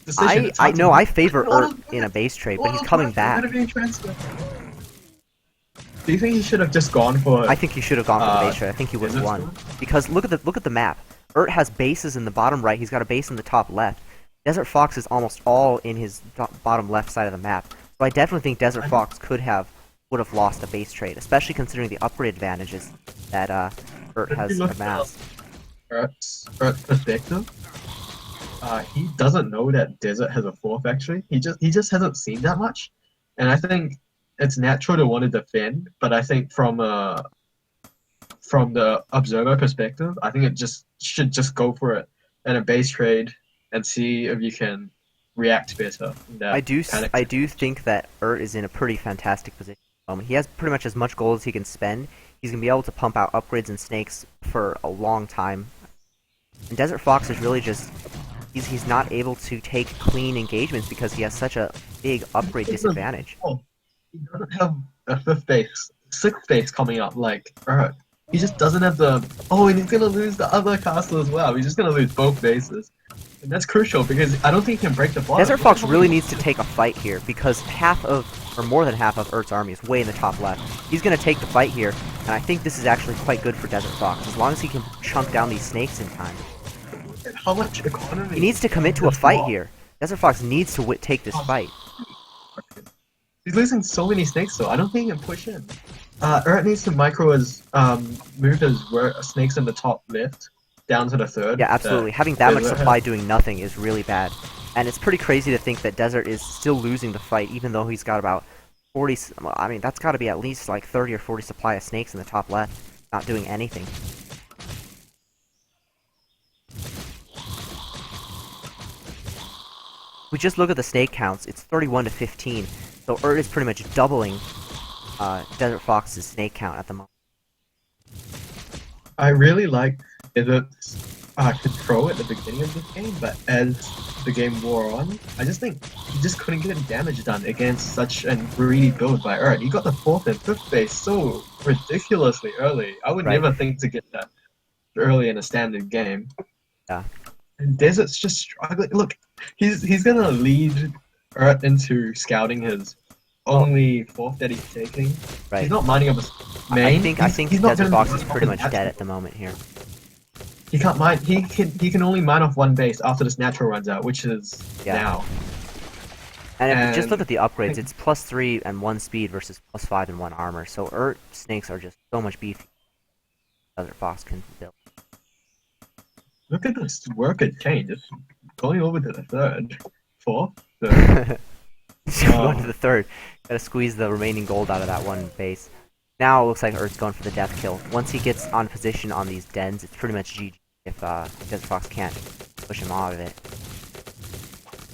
decision. It's I hard to know believe. I favor Auto in a base trade, but he's auto coming transfer, back. being transfer. Do you think he should have just gone for? I think he should have gone for the base trade. I think he would have Desert won. Storm? Because look at the map. Has bases in the bottom right. He's got a base in the top left. Desert Fox is almost all in his bottom left side of the map. So I definitely think Desert Fox would have lost a base trade, especially considering the upgrade advantages that If you has look at amassed. Ert's perspective, he doesn't know that Desert has a fourth. Actually, he just hasn't seen that much, and I think it's natural to want to defend. But I think from the observer perspective, I think it just should just go for it in a base trade and see if you can react better in that panic. I do think that is in a pretty fantastic position at the moment. He has pretty much as much gold as he can spend. He's gonna be able to pump out upgrades and snakes for a long time. And Desert Fox is really just he's not able to take clean engagements because he has such a big upgrade disadvantage. Oh, he doesn't have a fifth base, sixth base coming up like Ert. He just doesn't have the. Oh, and he's gonna lose the other castle as well. He's just gonna lose both bases. And that's crucial because I don't think he can break the bottom. Desert Fox really needs to take a fight here because more than half of Ert's army is way in the top left. He's going to take the fight here, and I think this is actually quite good for Desert Fox, as long as he can chunk down these snakes in time. And how much economy? He needs to commit to a fight here. Desert Fox needs to take this fight. He's losing so many snakes though. I don't think he can push in. Ert needs to move his snakes in the top left down to the third. Yeah, absolutely. Having that much supply doing nothing is really bad. And it's pretty crazy to think that Desert is still losing the fight, even though he's got about 40... Well, I mean, that's got to be at least like 30 or 40 supply of snakes in the top left, not doing anything. We just look at the snake counts, it's 31 to 15. So is pretty much doubling Desert Fox's snake count at the moment. I really like Desert's control at the beginning of the game, but as the game wore on, I just think he just couldn't get any damage done against such a greedy build by Ert. He got the fourth and fifth base so ridiculously early. I would never think to get that early in a standard game. Yeah. And Desert's just struggling. Look, he's gonna lead Ert into scouting his only fourth that he's taking. Right. He's not mining up his main. I think Desert Fox is pretty much dead at the moment here. He can't mine. He can only mine off one base after this natural runs out, which is now. And if you just look at the upgrades, it's +3 and 1 speed versus +5 and 1 armor. So snakes are just so much beefy. Desert Fox can build. Look at this worker change. It's going over to the third, fourth, third. Going to the third. Gotta squeeze the remaining gold out of that one base. Now it looks like Ert's going for the death kill. Once he gets on position on these dens, it's pretty much GG if Desert Fox can't push him out of it.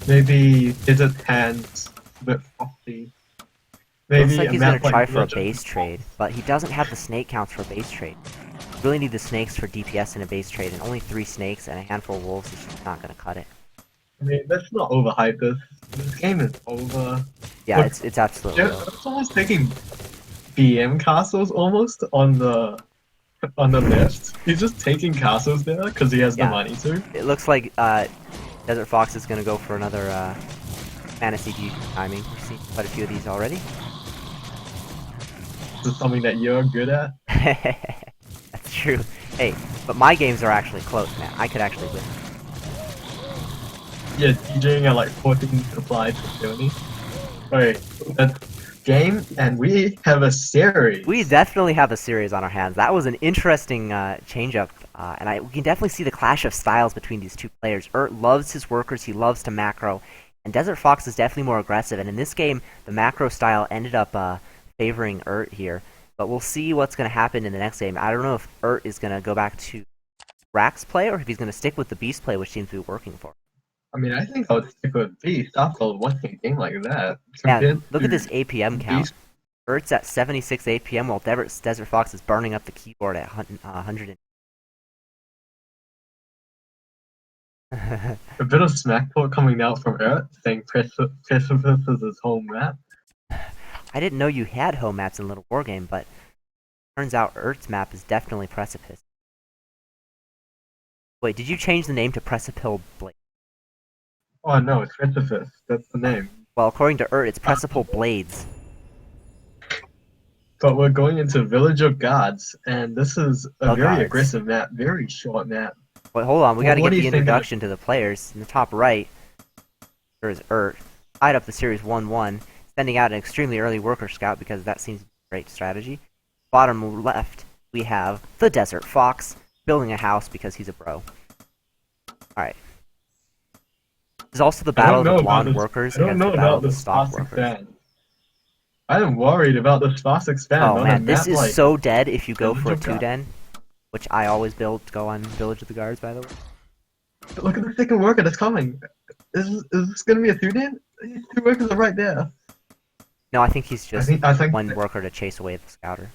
Maybe Desert's hands a bit frosty. Maybe Looks like he's gonna try for a Legend. base trade, but he doesn't have the snake counts for a base trade. You really need the snakes for DPS in a base trade, and only 3 snakes and a handful of wolves is just not gonna cut it. I mean, let's not overhype this. This game is over. Yeah, Look, it's absolutely over. It's almost taking BM castles almost on the left. He's just taking castles there because he has the money to. It looks like Desert Fox is gonna go for another fantasy G timing. We've seen quite a few of these already. This is something that you're good at. That's true. Hey, but my games are actually close, man. I could actually win. Yeah, DJing at like 14 supply to Tony. Okay, that's game, and we have a series. We definitely have a series on our hands. That was an interesting change-up, and we can definitely see the clash of styles between these two players. Loves his workers, he loves to macro, and Desert Fox is definitely more aggressive, and in this game, the macro style ended up favoring here. But we'll see what's going to happen in the next game. I don't know if is going to go back to Rax play, or if he's going to stick with the Beast play, which seems to be working for him. I mean, I think I would stick with Beast after watching a game like that. Yeah, look at this APM count. Earth's at 76 p.m. while Desert Fox is burning up the keyboard at 100. A bit of smack talk coming out from Earth saying Precipice is his home map. I didn't know you had home maps in Littlewargame, but turns out Earth's map is definitely Precipice. Wait, did you change the name to Precipice Blade? Oh no, it's Precipice. That's the name. Well, according to Earth, it's Precipice Blades. But we're going into Village of Gods, and this is a The very Gods. aggressive map, very short map. Wait, hold on, we Well, gotta what get do the you think of introduction to the players. In the top right, there is Earth. Tied up the series 1-1, sending out an extremely early worker scout because that seems to be a great strategy. Bottom left, we have the Desert Fox, building a house because he's a bro. Alright. There's also the Battle of the Blonde Workers against the Battle of the Stock Workers. I am worried about the Sparse Expand. Oh on man, a this map is like so dead if you go Village for a of God. 2-den, which I always go on Village of the Guards, by the way. Look at the second worker that's coming. Is this gonna be a 2-den? These 2 workers are right there. No, I think he's just I think one worker to chase away the scouter.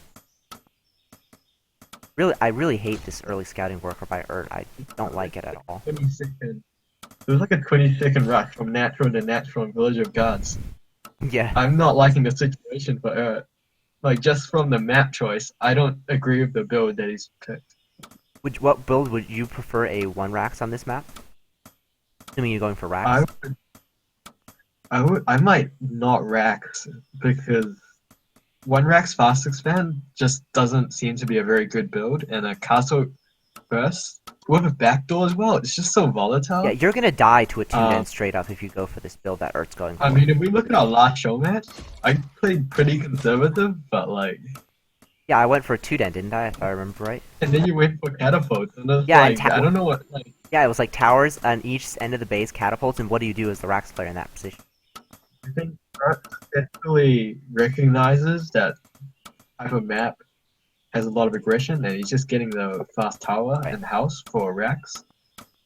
I really hate this early scouting worker by Urt. I don't like it at all. 20-second. There's like a 20-second rush from natural to natural in Village of Gods. Yeah. I'm not liking the situation for Urt. Like, just from the map choice, I don't agree with the build that he's picked. What build would you prefer, a 1 Rax on this map? Assuming you're going for Rax. I might not Rax because 1 Rax fast expand just doesn't seem to be a very good build, and a castle burst with a backdoor as well. It's just so volatile. Yeah, you're gonna die to a 2-den straight up if you go for this build that Urt's going for. I mean, if we look at our last show match, I played pretty conservative, but like. Yeah, I went for a 2-den, didn't I? If I remember right. And then you went for catapults, and it's Yeah, like, I don't know what. Like, yeah, it was like towers on each end of the base, catapults, and what do you do as the Rax player in that position? I think Art actually recognizes that type of map has a lot of aggression, and he's just getting the fast tower and house for Rax.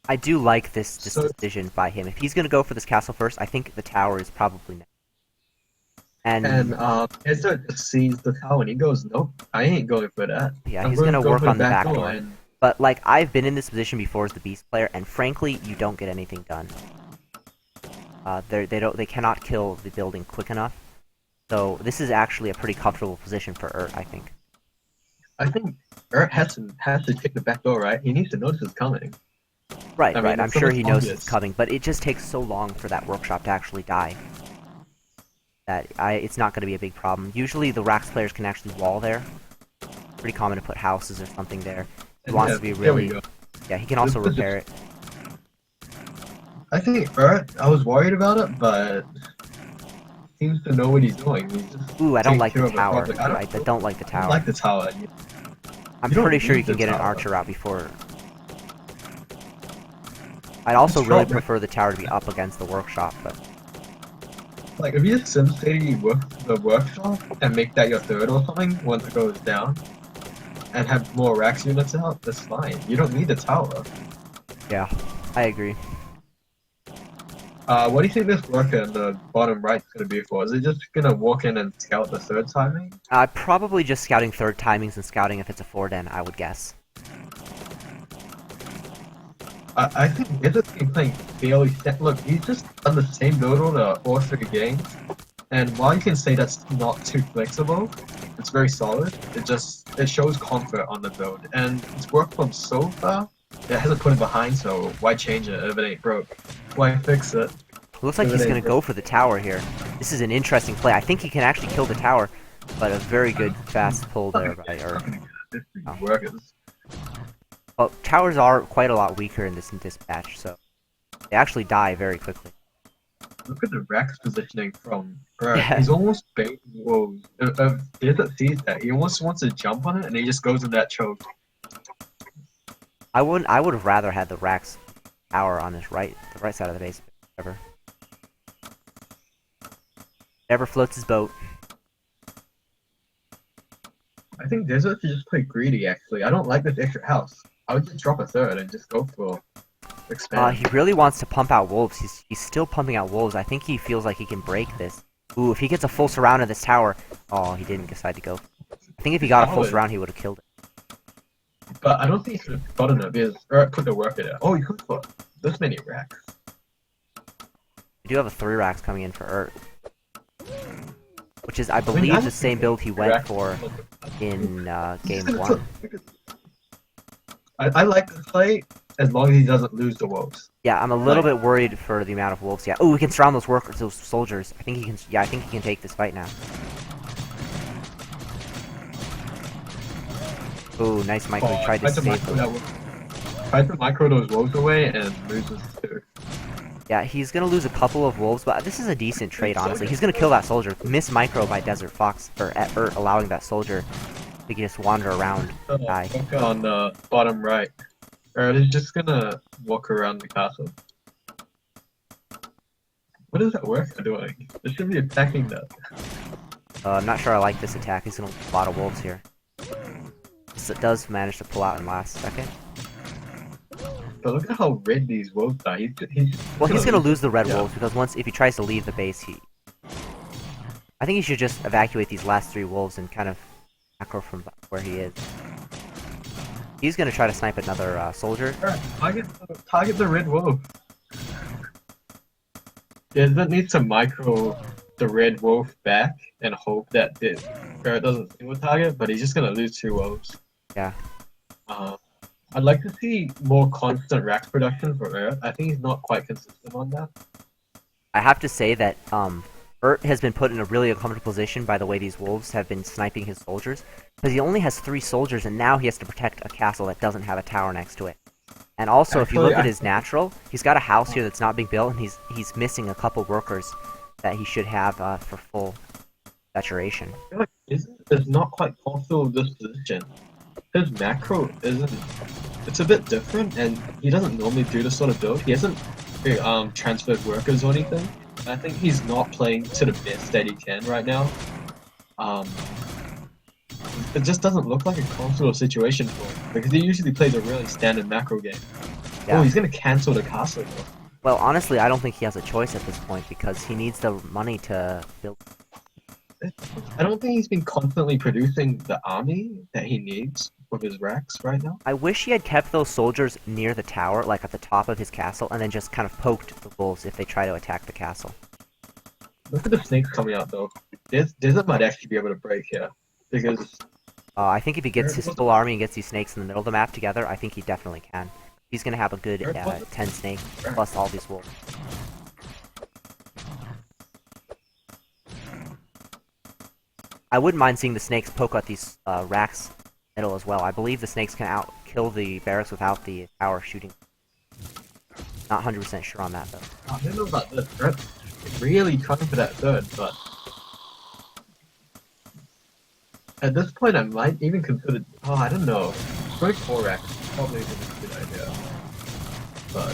I do like this decision by him. If he's gonna go for this castle first, I think the tower is probably next. And Desert just sees the tower and he goes, nope, I ain't going for that. yeah, I'm he's gonna go work for on the back door. door. But like, I've been in this position before as the Beast player, and frankly, you don't get anything done. They cannot kill the building quick enough. So this is actually a pretty comfortable position for Urt, I think. I think Urt has to take the back door, right? He needs to notice it's coming. Right, I mean, right. I'm it's sure he knows obvious. it's coming, but it just takes so long for that workshop to actually die that it's not going to be a big problem. Usually the Rax players can actually wall there. Pretty common to put houses or something there. He wants to be really... Yeah, he can also repair it. I think Urt, I was worried about it, but seems to know what he's doing. He's just Ooh, I don't like the taking care of tower. the project. I don't like the I tower. don't like the tower. I'm You don't pretty sure need you can the get an tower. archer out before... I'd also It's really probably- prefer the tower to be up against the workshop, but... Like, if you just SimCity the workshop and make that your third or something once it goes down, and have more Rax units out, that's fine. You don't need the tower. Yeah, I agree. What do you think this worker in the bottom right is going to be for? Is it just going to walk in and scout the third timing? Probably just scouting third timings and scouting if it's a 4-den, I would guess. I think Desert been playing fairly set. Look, he's just done the same build all 3 games, and while you can say that's not too flexible, it's very solid. It shows comfort on the build, and it's worked from so far. It hasn't put him behind, so why change it if it ain't broke? Why fix it? Looks like he's going to go for the tower here. This is an interesting play. I think he can actually kill the tower, but a very good fast pull there by Urt. Oh. Workers. Well, towers are quite a lot weaker in this patch, so they actually die very quickly. Look at the Rex positioning from Urt. Yeah. He's almost baiting wolves. Desert sees that. He almost wants to jump on it, and he just goes in that choke. I would have rather had the Rax tower on the right side of the base. Whatever. Never floats his boat. I think Desert should just play greedy, actually. I don't like this extra house. I would just drop a third and just go for expand. He really wants to pump out wolves. He's still pumping out wolves. I think he feels like he can break this. Ooh, if he gets a full surround of this tower... Oh, he didn't decide to go. I think if he got a full surround, he would have killed it. But I don't think he could have gotten it because Urt put the work in it. Oh, he could put this many racks. We do have a 3 racks coming in for Urt. Which is, I believe, the same build he went for in game 1. I like this play as long as he doesn't lose the wolves. Yeah, I'm a little bit worried for the amount of wolves. Yeah. Oh, we can surround those workers, those soldiers. I think he can. Yeah, I think he can take this fight now. Oh, nice micro. He tried to save them. Tried to micro those wolves away and loses too. Yeah, he's gonna lose a couple of wolves, but this is a decent trade, honestly. He's gonna kill that soldier. Miss micro by TheDesertFox, or allowing that soldier to just wander around and die. Look on the bottom right. He's just gonna walk around the castle. What is that worker doing? They should be attacking that. I'm not sure I like this attack. He's gonna lose a lot of wolves here. So it does manage to pull out in last second. But look at how red these wolves are. He's gonna lose the red wolves because if he tries to leave the base, I think he should just evacuate these last 3 wolves and kind of macro from where he is. He's gonna try to snipe another soldier. Target the red wolf. Desert needs to micro the red wolf back and hope that Barrett doesn't single target, but he's just gonna lose 2 wolves. Yeah. I'd like to see more constant rack production for Urt. I think he's not quite consistent on that. I have to say that Urt has been put in a really uncomfortable position by the way these wolves have been sniping his soldiers. Because he only has 3 soldiers, and now he has to protect a castle that doesn't have a tower next to it. And also, if you look at his natural, he's got a house here that's not being built, and he's missing a couple workers that he should have for full saturation. I feel like it's not quite possible this position. His macro isn't... It's a bit different, and he doesn't normally do this sort of build. He hasn't transferred workers or anything. I think he's not playing to the best that he can right now. It just doesn't look like a comfortable situation for him, because he usually plays a really standard macro game. Yeah. Oh, he's gonna cancel the castle though. Well, honestly, I don't think he has a choice at this point, because he needs the money to build. I don't think he's been constantly producing the army that he needs with his racks right now. I wish he had kept those soldiers near the tower, like at the top of his castle, and then just kind of poked the wolves if they try to attack the castle. Look at the snakes coming out though. Desert might actually be able to break here, because... I think if he gets his full army and gets these snakes in the middle of the map together, I think he definitely can. He's gonna have a good 10 snakes, plus all these wolves. I wouldn't mind seeing the snakes poke at these racks middle as well. I believe the snakes can kill the barracks without the tower shooting. Not 100% sure on that though. I don't know about this. They're really trying for that third, but at this point I might even consider... Oh, I don't know. Going 4 racks probably isn't a good idea. But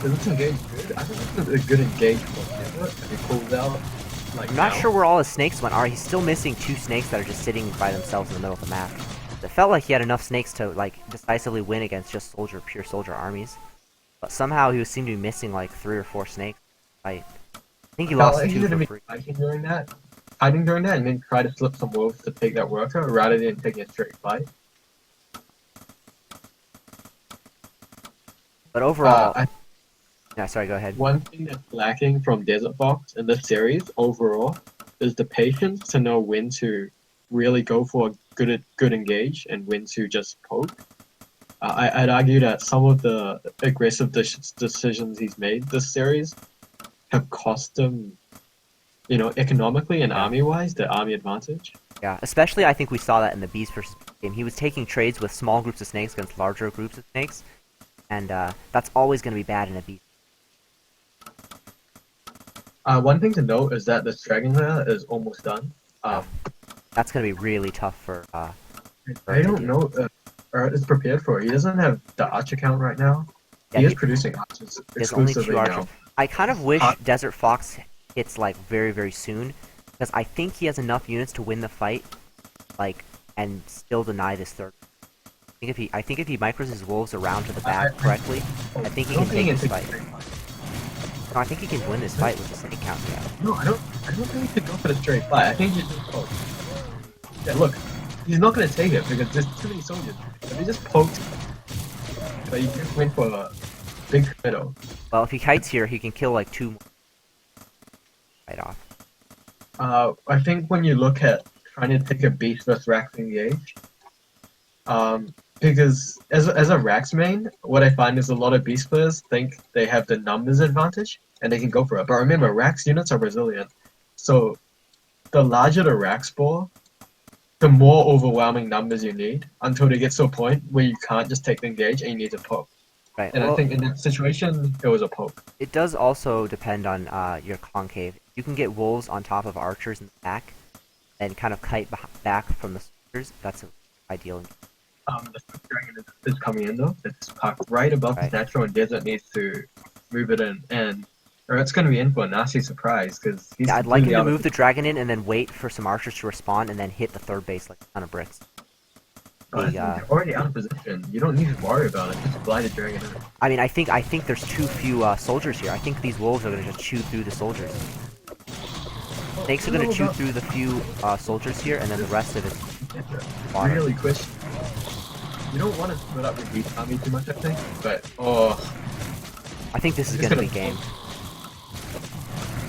is this engage good? I think this is a good engage for Desert if he pulls out. Like I'm not sure where all his snakes went. He's still missing 2 snakes that are just sitting by themselves in the middle of the map. It felt like he had enough snakes to like decisively win against just pure soldier armies. But somehow he seemed to be missing like 3 or 4 snakes. I think he lost 2 for free. Hiding during that and then try to flip some wolves to take that worker rather than taking a straight fight. But overall... Yeah, sorry, go ahead. One thing that's lacking from DesertFox in this series overall is the patience to know when to really go for a good engage and when to just poke. I'd argue that some of the aggressive decisions he's made this series have cost him, you know, economically and army-wise, the army advantage. Yeah, especially I think we saw that in the Beast versus game. He was taking trades with small groups of snakes against larger groups of snakes, and that's always going to be bad in a Beast. One thing to note is that this Dragon Lair is almost done. That's going to be really tough for... I don't know Urt is prepared for it. He doesn't have the archer count right now. Yeah, he is producing archers exclusively now. I kind of wish DesertFox hits like very, very soon, because I think he has enough units to win the fight, like, and still deny this third. I think if he micros his wolves around to the back correctly, I think he can take this fight. No, I think he can win this fight with the snake count. Yeah. No, I don't. I don't think he should go for the straight fight. I think he should just poke. Yeah, look, he's not gonna take it because there's too many soldiers. If he just poked, but he just went for a big middle. Well, if he kites here, he can kill like 2 more right off. I think when you look at trying to take a beast versus Rax engage, because as a Rax main, what I find is a lot of beast players think they have the numbers advantage and they can go for it. But remember, Rax units are resilient, so the larger the Rax ball, the more overwhelming numbers you need until they get to a point where you can't just take the engage and you need to poke. Right. And well, I think in that situation, it was a poke. it does also depend on your concave. You can get wolves on top of archers in the back, and kind of kite back from the soldiers. That's ideal. The Swift Dragon is coming in though. It's parked right above Right. the natural, and Desert needs to move it in, or it's going to be in for a nasty surprise because he's. Yeah, I'd like him completely to out of move the dragon in and then wait for some archers to respawn and then hit the third base like a ton of bricks. You're already out of position. You don't need to worry about it. Just fly the dragon in. I mean, I think there's too few soldiers here. I think these wolves are gonna just chew through the soldiers. Snakes are gonna chew through the few soldiers here, and then the rest of it. Water. Really quick. You don't want to split up your beast army too much, I think. But I think this is gonna be game.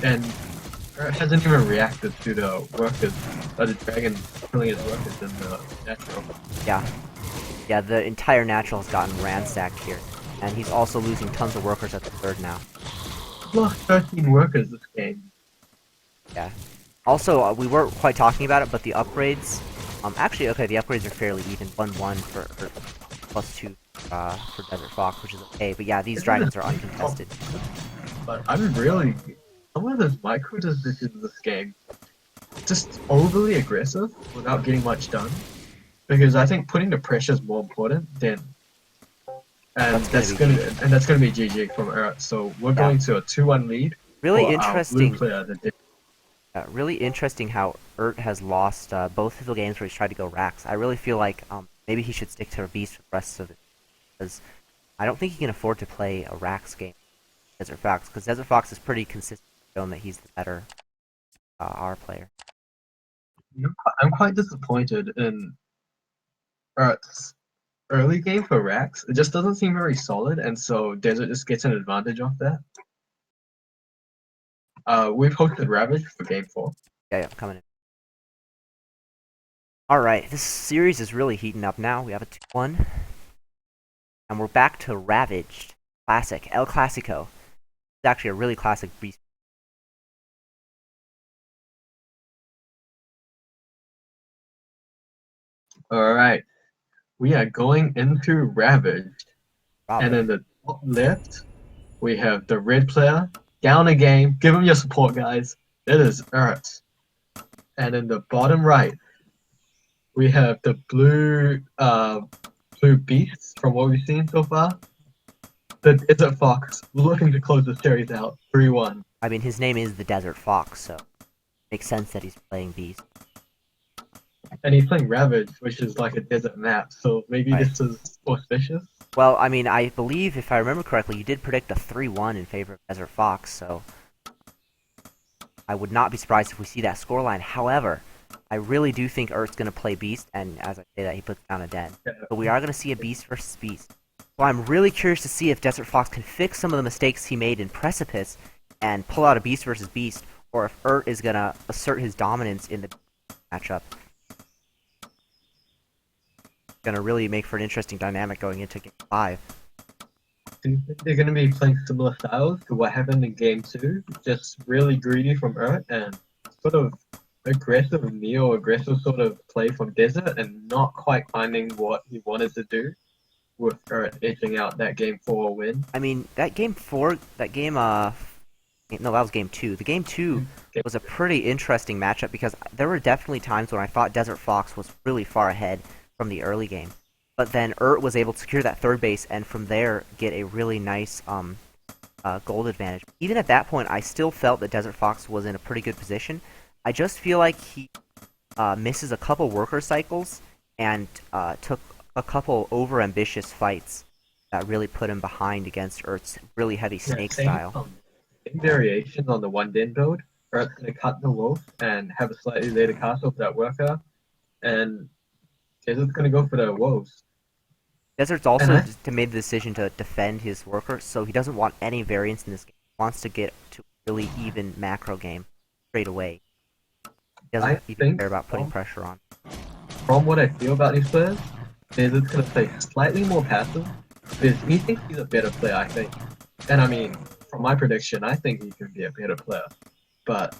And it hasn't even reacted to the workers, the dragon killing his workers in the natural. Yeah. Yeah, the entire natural has gotten ransacked here. And he's also losing tons of workers at the third now. Lost 13 workers this game. Yeah. Also, we weren't quite talking about it, but the upgrades... actually, okay, the upgrades are fairly even. 1-1 for +2 for TheDesertFox, which is okay. But yeah, these dragons are uncontested. But I'm really... Some of those micro decisions this game, just overly aggressive without getting much done. Because I think putting the pressure is more important than... And that's gonna be GG from Earth. So we're going to a 2-1 lead. Really interesting. Really interesting how has lost both of the games where he's tried to go Rax. I really feel like maybe he should stick to a Beast for the rest of it, because I don't think he can afford to play a Rax game. TheDesertFox, because TheDesertFox is pretty consistent, shown that he's the better R player. I'm quite disappointed in Earth's early game for Rax. It just doesn't seem very solid, and so Desert just gets an advantage off that. We've hosted Ravaged for game 4. Yeah, coming in. Alright, this series is really heating up now. We have a 2-1. And we're back to Ravaged. Classic. El Clasico. It's actually a really classic beast. Alright. We are going into Ravaged. Robin. And in the top left, we have the red player. Down a game. Give him your support, guys. It is Earth. And in the bottom right, we have the blue beasts from what we've seen so far. The TheDesertFox looking to close the series out 3-1. I mean, his name is TheDesertFox, so it makes sense that he's playing Beast. And he's playing Ravage, which is like a desert map, so maybe this is auspicious. Well, I mean, I believe, if I remember correctly, you did predict a 3-1 in favor of TheDesertFox, so I would not be surprised if we see that scoreline. However, I really do think Earth's going to play Beast, and as I say that, he puts down a den. So we are going to see a Beast versus Beast. So I'm really curious to see if TheDesertFox can fix some of the mistakes he made in Precipice and pull out a Beast versus Beast, or if Earth is going to assert his dominance in the matchup. Going to really make for an interesting dynamic going into Game 5. Do you think they're going to be playing similar styles to what happened in Game 2? Just really greedy from Earth and sort of aggressive, neo-aggressive sort of play from Desert and not quite finding what he wanted to do, with Earth edging out that Game 4 win. I mean, that Game 4, that game, no, that was Game 2. The Game 2 was a pretty interesting matchup because there were definitely times when I thought TheDesertFox was really far ahead from the early game. But then was able to secure that third base and from there get a really nice gold advantage. Even at that point, I still felt that TheDesertFox was in a pretty good position. I just feel like he misses a couple worker cycles and took a couple over-ambitious fights that really put him behind against Earth's really heavy snake style. Same variations on the 1 den build. Ert's gonna cut the wolf and have a slightly later castle for that worker, and Desert's gonna go for the wolves. Desert's also made the decision to defend his worker, so he doesn't want any variance in this game. He wants to get to a really even macro game straight away. He doesn't even care about putting pressure on. From what I feel about these players, Desert's gonna play slightly more passive, because he thinks he's a better player, I think. And I mean, from my prediction, I think he can be a better player. But,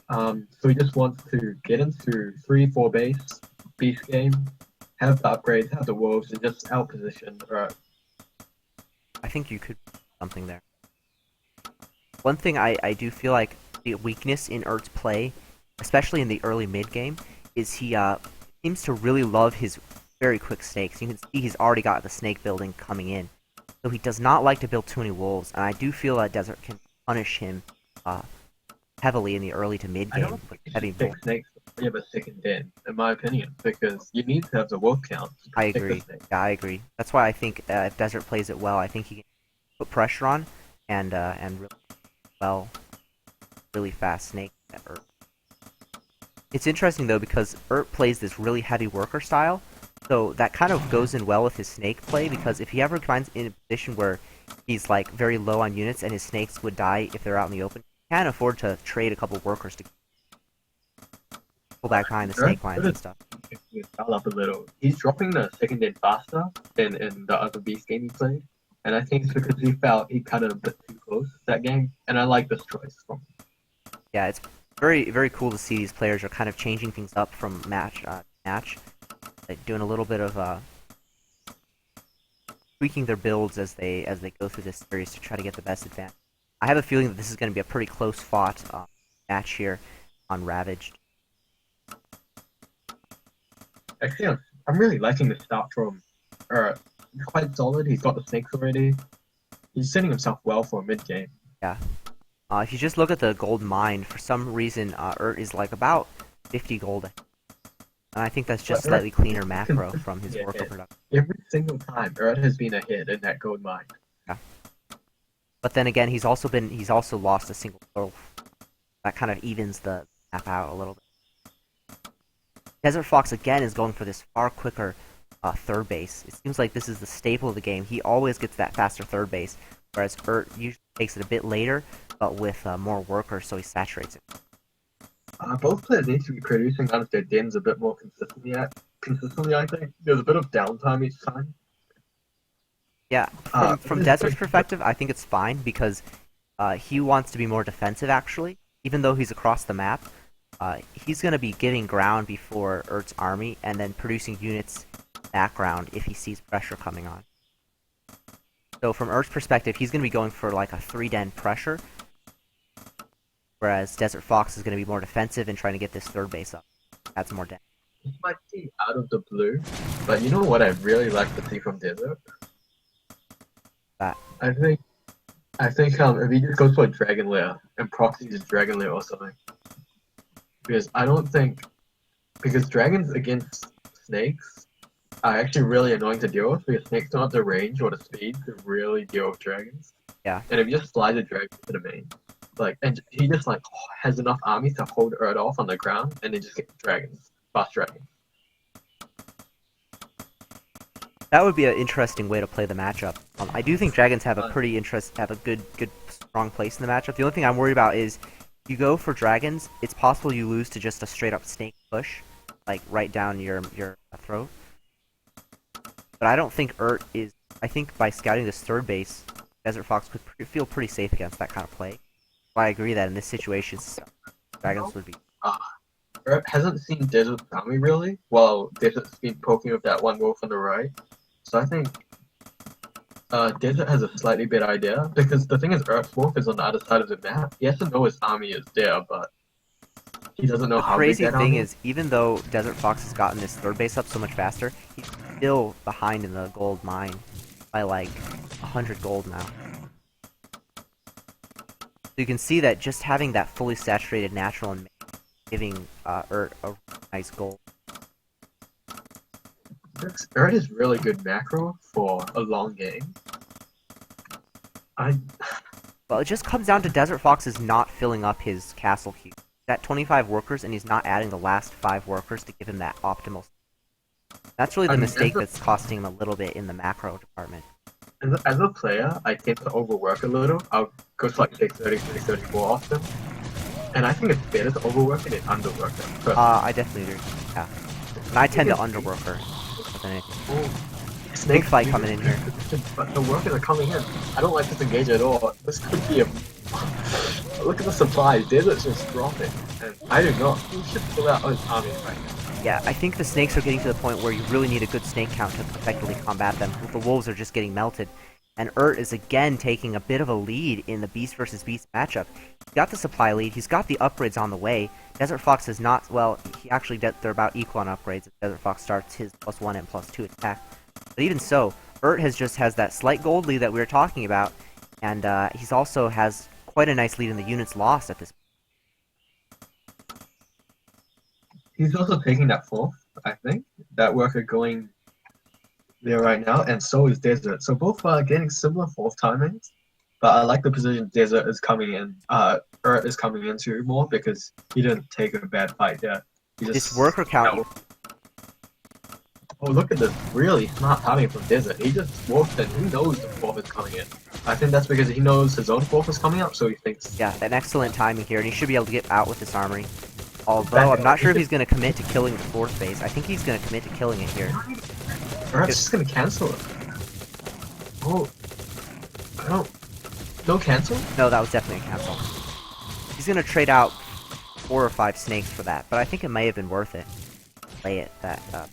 so he just wants to get into 3-4 base, beast game, have the upgrades, have the wolves, and just outposition Ert. I think you could do something there. One thing I do feel like the weakness in Ert's play, especially in the early mid game, is he seems to really love his very quick snakes. You can see he's already got the snake building coming in. So he does not like to build too many wolves, and I do feel that Desert can punish him heavily in the early to mid game with heavy wolves. Snakes you have a second den, in my opinion, because you need to have the wolf count. I agree. Yeah, I agree. That's why I think if Desert plays it well, I think he can put pressure on and really fast snake at Ert. It's interesting though because Ert plays this really heavy worker style, so that kind of goes in well with his snake play, because if he ever finds in a position where he's like very low on units and his snakes would die if they're out in the open, he can afford to trade a couple workers to pull back behind the snake lines and stuff. Up a little. He's dropping the second den faster than in the other beast game he played, and I think it's because he felt he cut it a bit too close that game, and I like this choice from him. Yeah, it's very, very cool to see these players are kind of changing things up from match to match. Like doing a little bit of tweaking their builds as they go through this series to try to get the best advantage. I have a feeling that this is going to be a pretty close fought match here on Ravaged. Actually, I'm really liking the start from He's quite solid. He's got the snakes already. He's setting himself well for a mid game. Yeah. If you just look at the gold mine, for some reason, Ert is like about 50 gold. And I think that's just slightly cleaner macro from his worker production. Every single time, Ert has been ahead in that gold mine. Yeah. But then again, he's also lost a single wolf. That kind of evens the map out a little bit. TheDesertFox again is going for this far quicker third base. It seems like this is the staple of the game. He always gets that faster third base, whereas Ert usually takes it a bit later, but with more workers, so he saturates it. Both players need to be producing out of their dens a bit more consistently, I think. There's a bit of downtime each time. Yeah, from Desert's perspective, I think it's fine, because he wants to be more defensive, actually. Even though he's across the map, he's going to be giving ground before Ert's army, and then producing units background if he sees pressure coming on. So from Ert's perspective, he's going to be going for like a 3-den pressure, whereas TheDesertFox is going to be more defensive and trying to get this third base up. Add some more den. This might seem out of the blue, but you know what I really like to see from Desert? That. I think if he just goes for a Dragon Lair and proxies his Dragon Lair or something. Because because dragons against snakes are actually really annoying to deal with, because snakes don't have the range or the speed to really deal with dragons. Yeah. And if you just slide the dragon to the main, and he just has enough armies to hold Ert off on the ground, and then just get fast dragons. That would be an interesting way to play the matchup. I do think dragons have a good, strong place in the matchup. The only thing I'm worried about is, you go for dragons, it's possible you lose to just a straight up snake push, like right down your throat. But I don't think Ert is. I think by scouting this third base, TheDesertFox could feel pretty safe against that kind of play. So I agree that in this situation, dragons would be. Ert hasn't seen Desert's army really, while Desert's been poking with that one wolf on the right. So I think Desert has a slightly better idea, because the thing is, Ert's wolf is on the other side of the map. He has to know his army is there, but he doesn't know how big that army is. The crazy thing is, even though TheDesertFox has gotten this third base up so much faster, he's still behind in the gold mine by like 100 gold now. So you can see that just having that fully saturated natural and giving Ert a nice gold. Ert is really good macro for a long game. Well, it just comes down to TheDesertFox is not filling up his castle queue. He's at 25 workers, and he's not adding the last 5 workers to give him that optimal. That's really the mistake that's costing him a little bit in the macro department. As a player, I tend to overwork a little. I'll go to like take 30, 30, 34 off them. And I think it's better to overwork it than underwork them. I definitely agree. Yeah. And I tend to underwork her. Big fight coming in here. But the workers are coming in. I don't like this engage at all. This could be a... Look at the supplies. Desert's just dropping. And I do not. He should pull out his army right now. Yeah, I think the snakes are getting to the point where you really need a good snake count to effectively combat them. The wolves are just getting melted. And is again taking a bit of a lead in the beast versus beast matchup. He's got the supply lead, he's got the upgrades on the way. TheDesertFox has not, well, he actually, they're about equal on upgrades. TheDesertFox starts his +1 and +2 attack. But even so, has that slight gold lead that we were talking about, and he's also has quite a nice lead in the units lost at this point. He's also taking that 4th, I think. That worker going there right now, and so is Desert. So both are getting similar 4th timings, but I like the position Desert is coming in. Is coming into more because he didn't take a bad fight there. This worker count. Oh, look at this really smart timing from Desert. He just walked and he knows the 4th is coming in. I think that's because he knows his own 4th is coming up, so he thinks. Yeah, an excellent timing here, and he should be able to get out with this armory. Although I'm not sure if he's going to commit to killing the 4th base. I think he's going to commit to killing it here. Perhaps just gonna cancel it. Oh, I don't. No cancel? No, that was definitely a cancel. He's gonna trade out 4 or 5 snakes for that, but I think it may have been worth it. Lay it that up.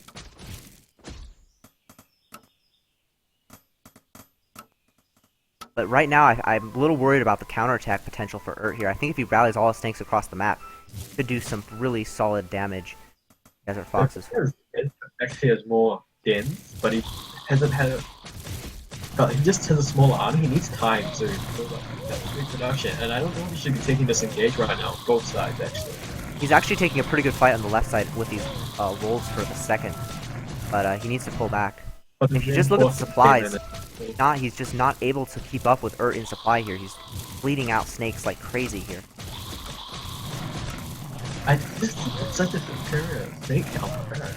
But right now, I'm a little worried about the counterattack potential for here. I think if he rallies all his snakes across the map, he could do some really solid damage. TheDesertFox actually has more dens, but he hasn't had a... But he just has a smaller army. He needs time to build up that reproduction, and I don't know if he should be taking this engage right now. Both sides, actually. He's actually taking a pretty good fight on the left side with these wolves for the second, but he needs to pull back. But if you just look at the supplies, he's just not able to keep up with in supply here. He's bleeding out snakes like crazy here. I just think it's such a superior snake count for her.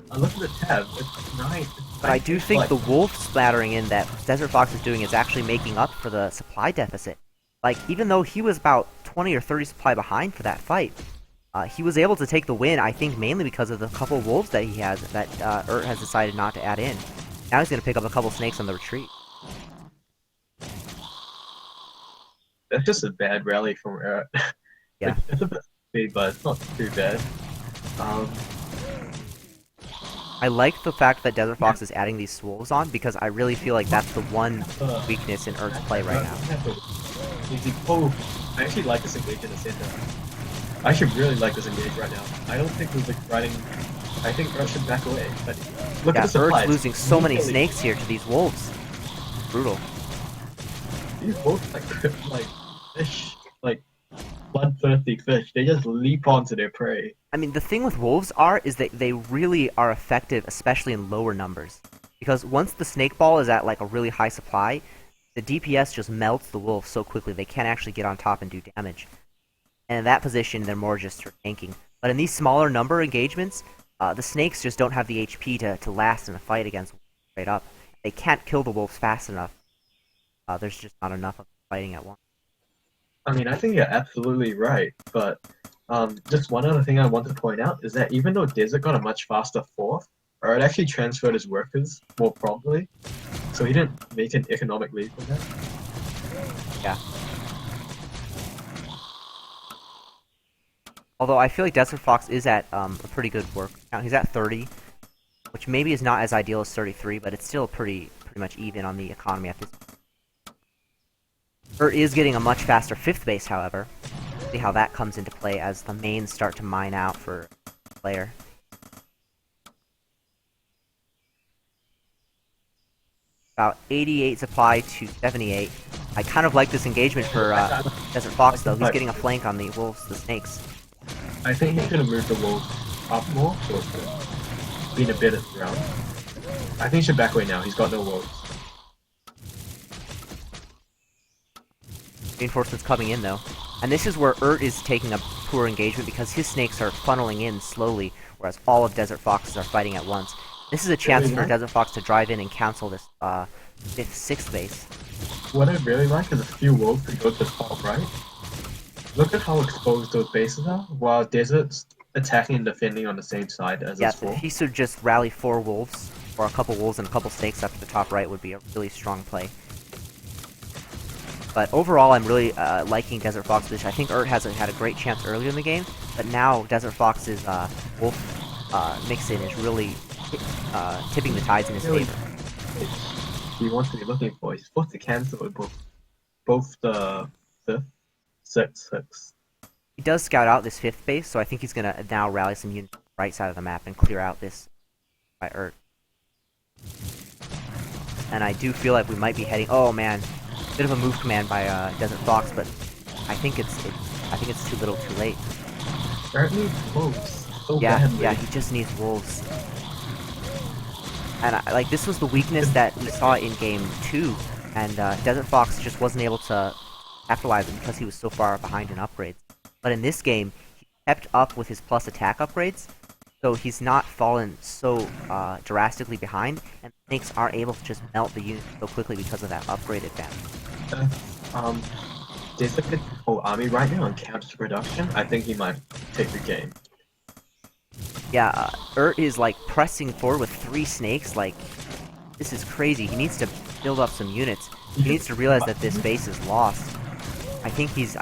I look at the tab, it's 9. But I do think the wolf splattering in that TheDesertFox is doing is actually making up for the supply deficit. Like, even though he was about 20 or 30 supply behind for that fight, he was able to take the win, I think mainly because of the couple wolves that he has that has decided not to add in. Now he's going to pick up a couple snakes on the retreat. That's just a bad rally from Urt. Yeah. It's a bit big, but it's not too bad. I like the fact that TheDesertFox is adding these wolves on, because I really feel like that's the one weakness in Urt's play right now. Oh, I actually like this engage in the center. I should really like this engage right now. I don't think we're riding... I think Urt should back away, but look at the supplies. Urt's losing so many snakes here to these wolves. Brutal. These wolves like fish, like bloodthirsty fish. They just leap onto their prey. I mean, the thing with wolves is that they really are effective, especially in lower numbers. Because once the snake ball is at like a really high supply, the DPS just melts the wolves so quickly they can't actually get on top and do damage. And in that position, they're more just for tanking. But in these smaller number engagements, the snakes just don't have the HP to last in a fight against wolves straight up. They can't kill the wolves fast enough. There's just not enough of them fighting at once. I mean, I think you're absolutely right, but just one other thing I want to point out is that even though Desert got a much faster 4th, Urt actually transferred his workers more promptly, so he didn't make an economic lead from that. Yeah. Although I feel like TheDesertFox is at a pretty good work count. He's at 30, which maybe is not as ideal as 33, but it's still pretty much even on the economy at this point. Urt is getting a much faster 5th base, however. See how that comes into play as the mains start to mine out for player. About 88 supply to 78. I kind of like this engagement for TheDesertFox, though. He's getting a flank on the wolves, the snakes. I think he should have moved the wolves up more, so it's been a bit of round. I think he should back away now. He's got no wolves. Reinforcements coming in though. And this is where is taking a poor engagement because his snakes are funneling in slowly, whereas all of Desert Fox's are fighting at once. This is a chance for Desert Fox to drive in and cancel this 5th, 6th base. What I really like is a few wolves that go to the top right. Look at how exposed those bases are, while Desert's attacking and defending on the same side as his 4. If he should just rally 4 wolves, or a couple wolves and a couple snakes up to the top right would be a really strong play. But overall, I'm really liking Desert Fox position. I think has had a great chance earlier in the game, but now Desert Fox's wolf mix-in is really tipping the tides in his favor. He wants to be looking for. He's supposed to cancel with both the 5th, 6th, 6th. He does scout out this 5th base, so I think he's gonna now rally some units on the right side of the map and clear out this by Urt. And I do feel like we might be heading. Oh man, bit of a move command by Desert Fox, but I think it's too little, too late. Urt needs wolves. So badly. Yeah, he just needs wolves. And like this was the weakness that we saw in game 2, and Desert Fox just wasn't able to capitalize it because he was so far behind in upgrades. But in this game, he kept up with his plus attack upgrades, so he's not fallen so drastically behind, and snakes aren't able to just melt the unit so quickly because of that upgrade advantage. Desert could whole army right now on counter production. I think he might take the game. Yeah, Urt is like pressing forward with 3 snakes. Like, this is crazy. He needs to build up some units. He needs to realize that this base is lost. I think he's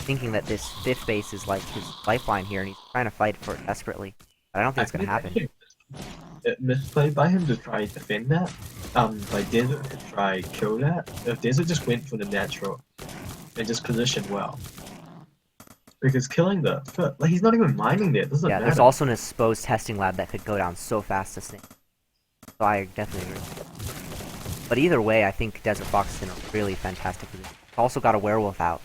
thinking that this 5th base is like his lifeline here, and he's trying to fight for it desperately. But I don't think it's gonna happen. Misplayed by him to try to defend that. Like Desert to try kill that. If Desert just went for the natural and just positioned well. Because killing like he's not even mining it. Doesn't matter. There's also an exposed testing lab that could go down so fast to snake. So I definitely agree. But either way, I think Desert Fox is in a really fantastic position. He's also got a werewolf out,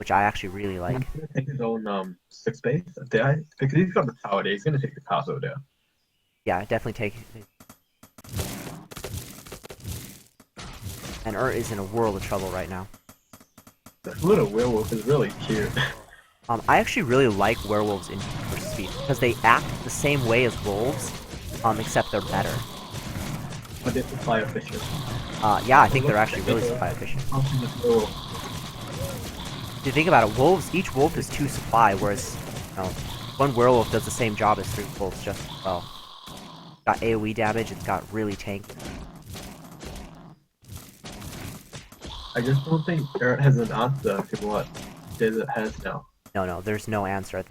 which I actually really like. He's gonna take his own 6th base there because he's got the power there. He's gonna take the castle there. Yeah, definitely take it. And Urt is in a world of trouble right now. That little werewolf is really cute. I actually really like werewolves in Precipice because they act the same way as wolves, except they're better. But they're supply efficient. Yeah, I think they're actually really supply efficient. If you think about it, each wolf is 2 supply, whereas, you know, 1 werewolf does the same job as 3 wolves just as well. It's got AoE damage, it's got really tanky. I just don't think Urt has an answer to what Desert has now. No, there's no answer.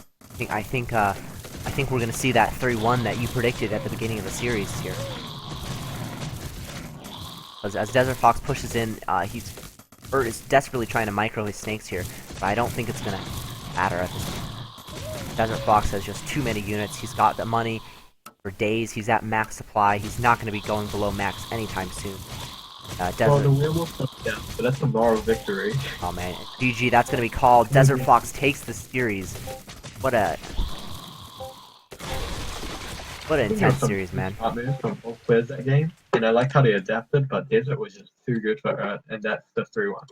I think we're gonna see that 3-1 that you predicted at the beginning of the series here. As Desert Fox pushes in, Urt is desperately trying to micro his snakes here, but I don't think it's gonna matter at this point. Desert Fox has just too many units. He's got the money for days. He's at max supply. He's not gonna be going below max anytime soon. Well, the werewolf comes down, so that's a moral victory. Oh man, GG, that's gonna be called. Desert Fox takes the series. What an intense series, man. From both players that game, and I liked how they adapted, but Desert was just too good for Urt, and that's the 3-1.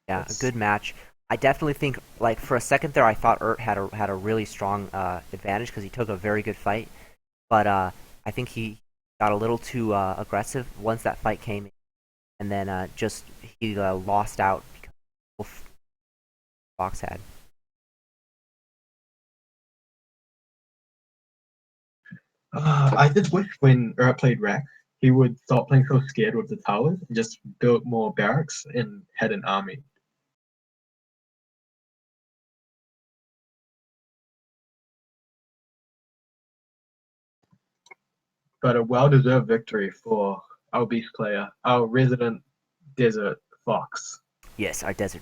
Yeah, a good match. I definitely think, like, for a second there, I thought Urt had a really strong advantage because he took a very good fight, but I think he got a little too aggressive once that fight came in. And then he lost out because Wolf Fox had. I just wish when Urt played Rack, he would stop playing so scared with the towers and just build more barracks and had an army. But a well-deserved victory for our beast player, our resident Desert Fox. Yes, our Desert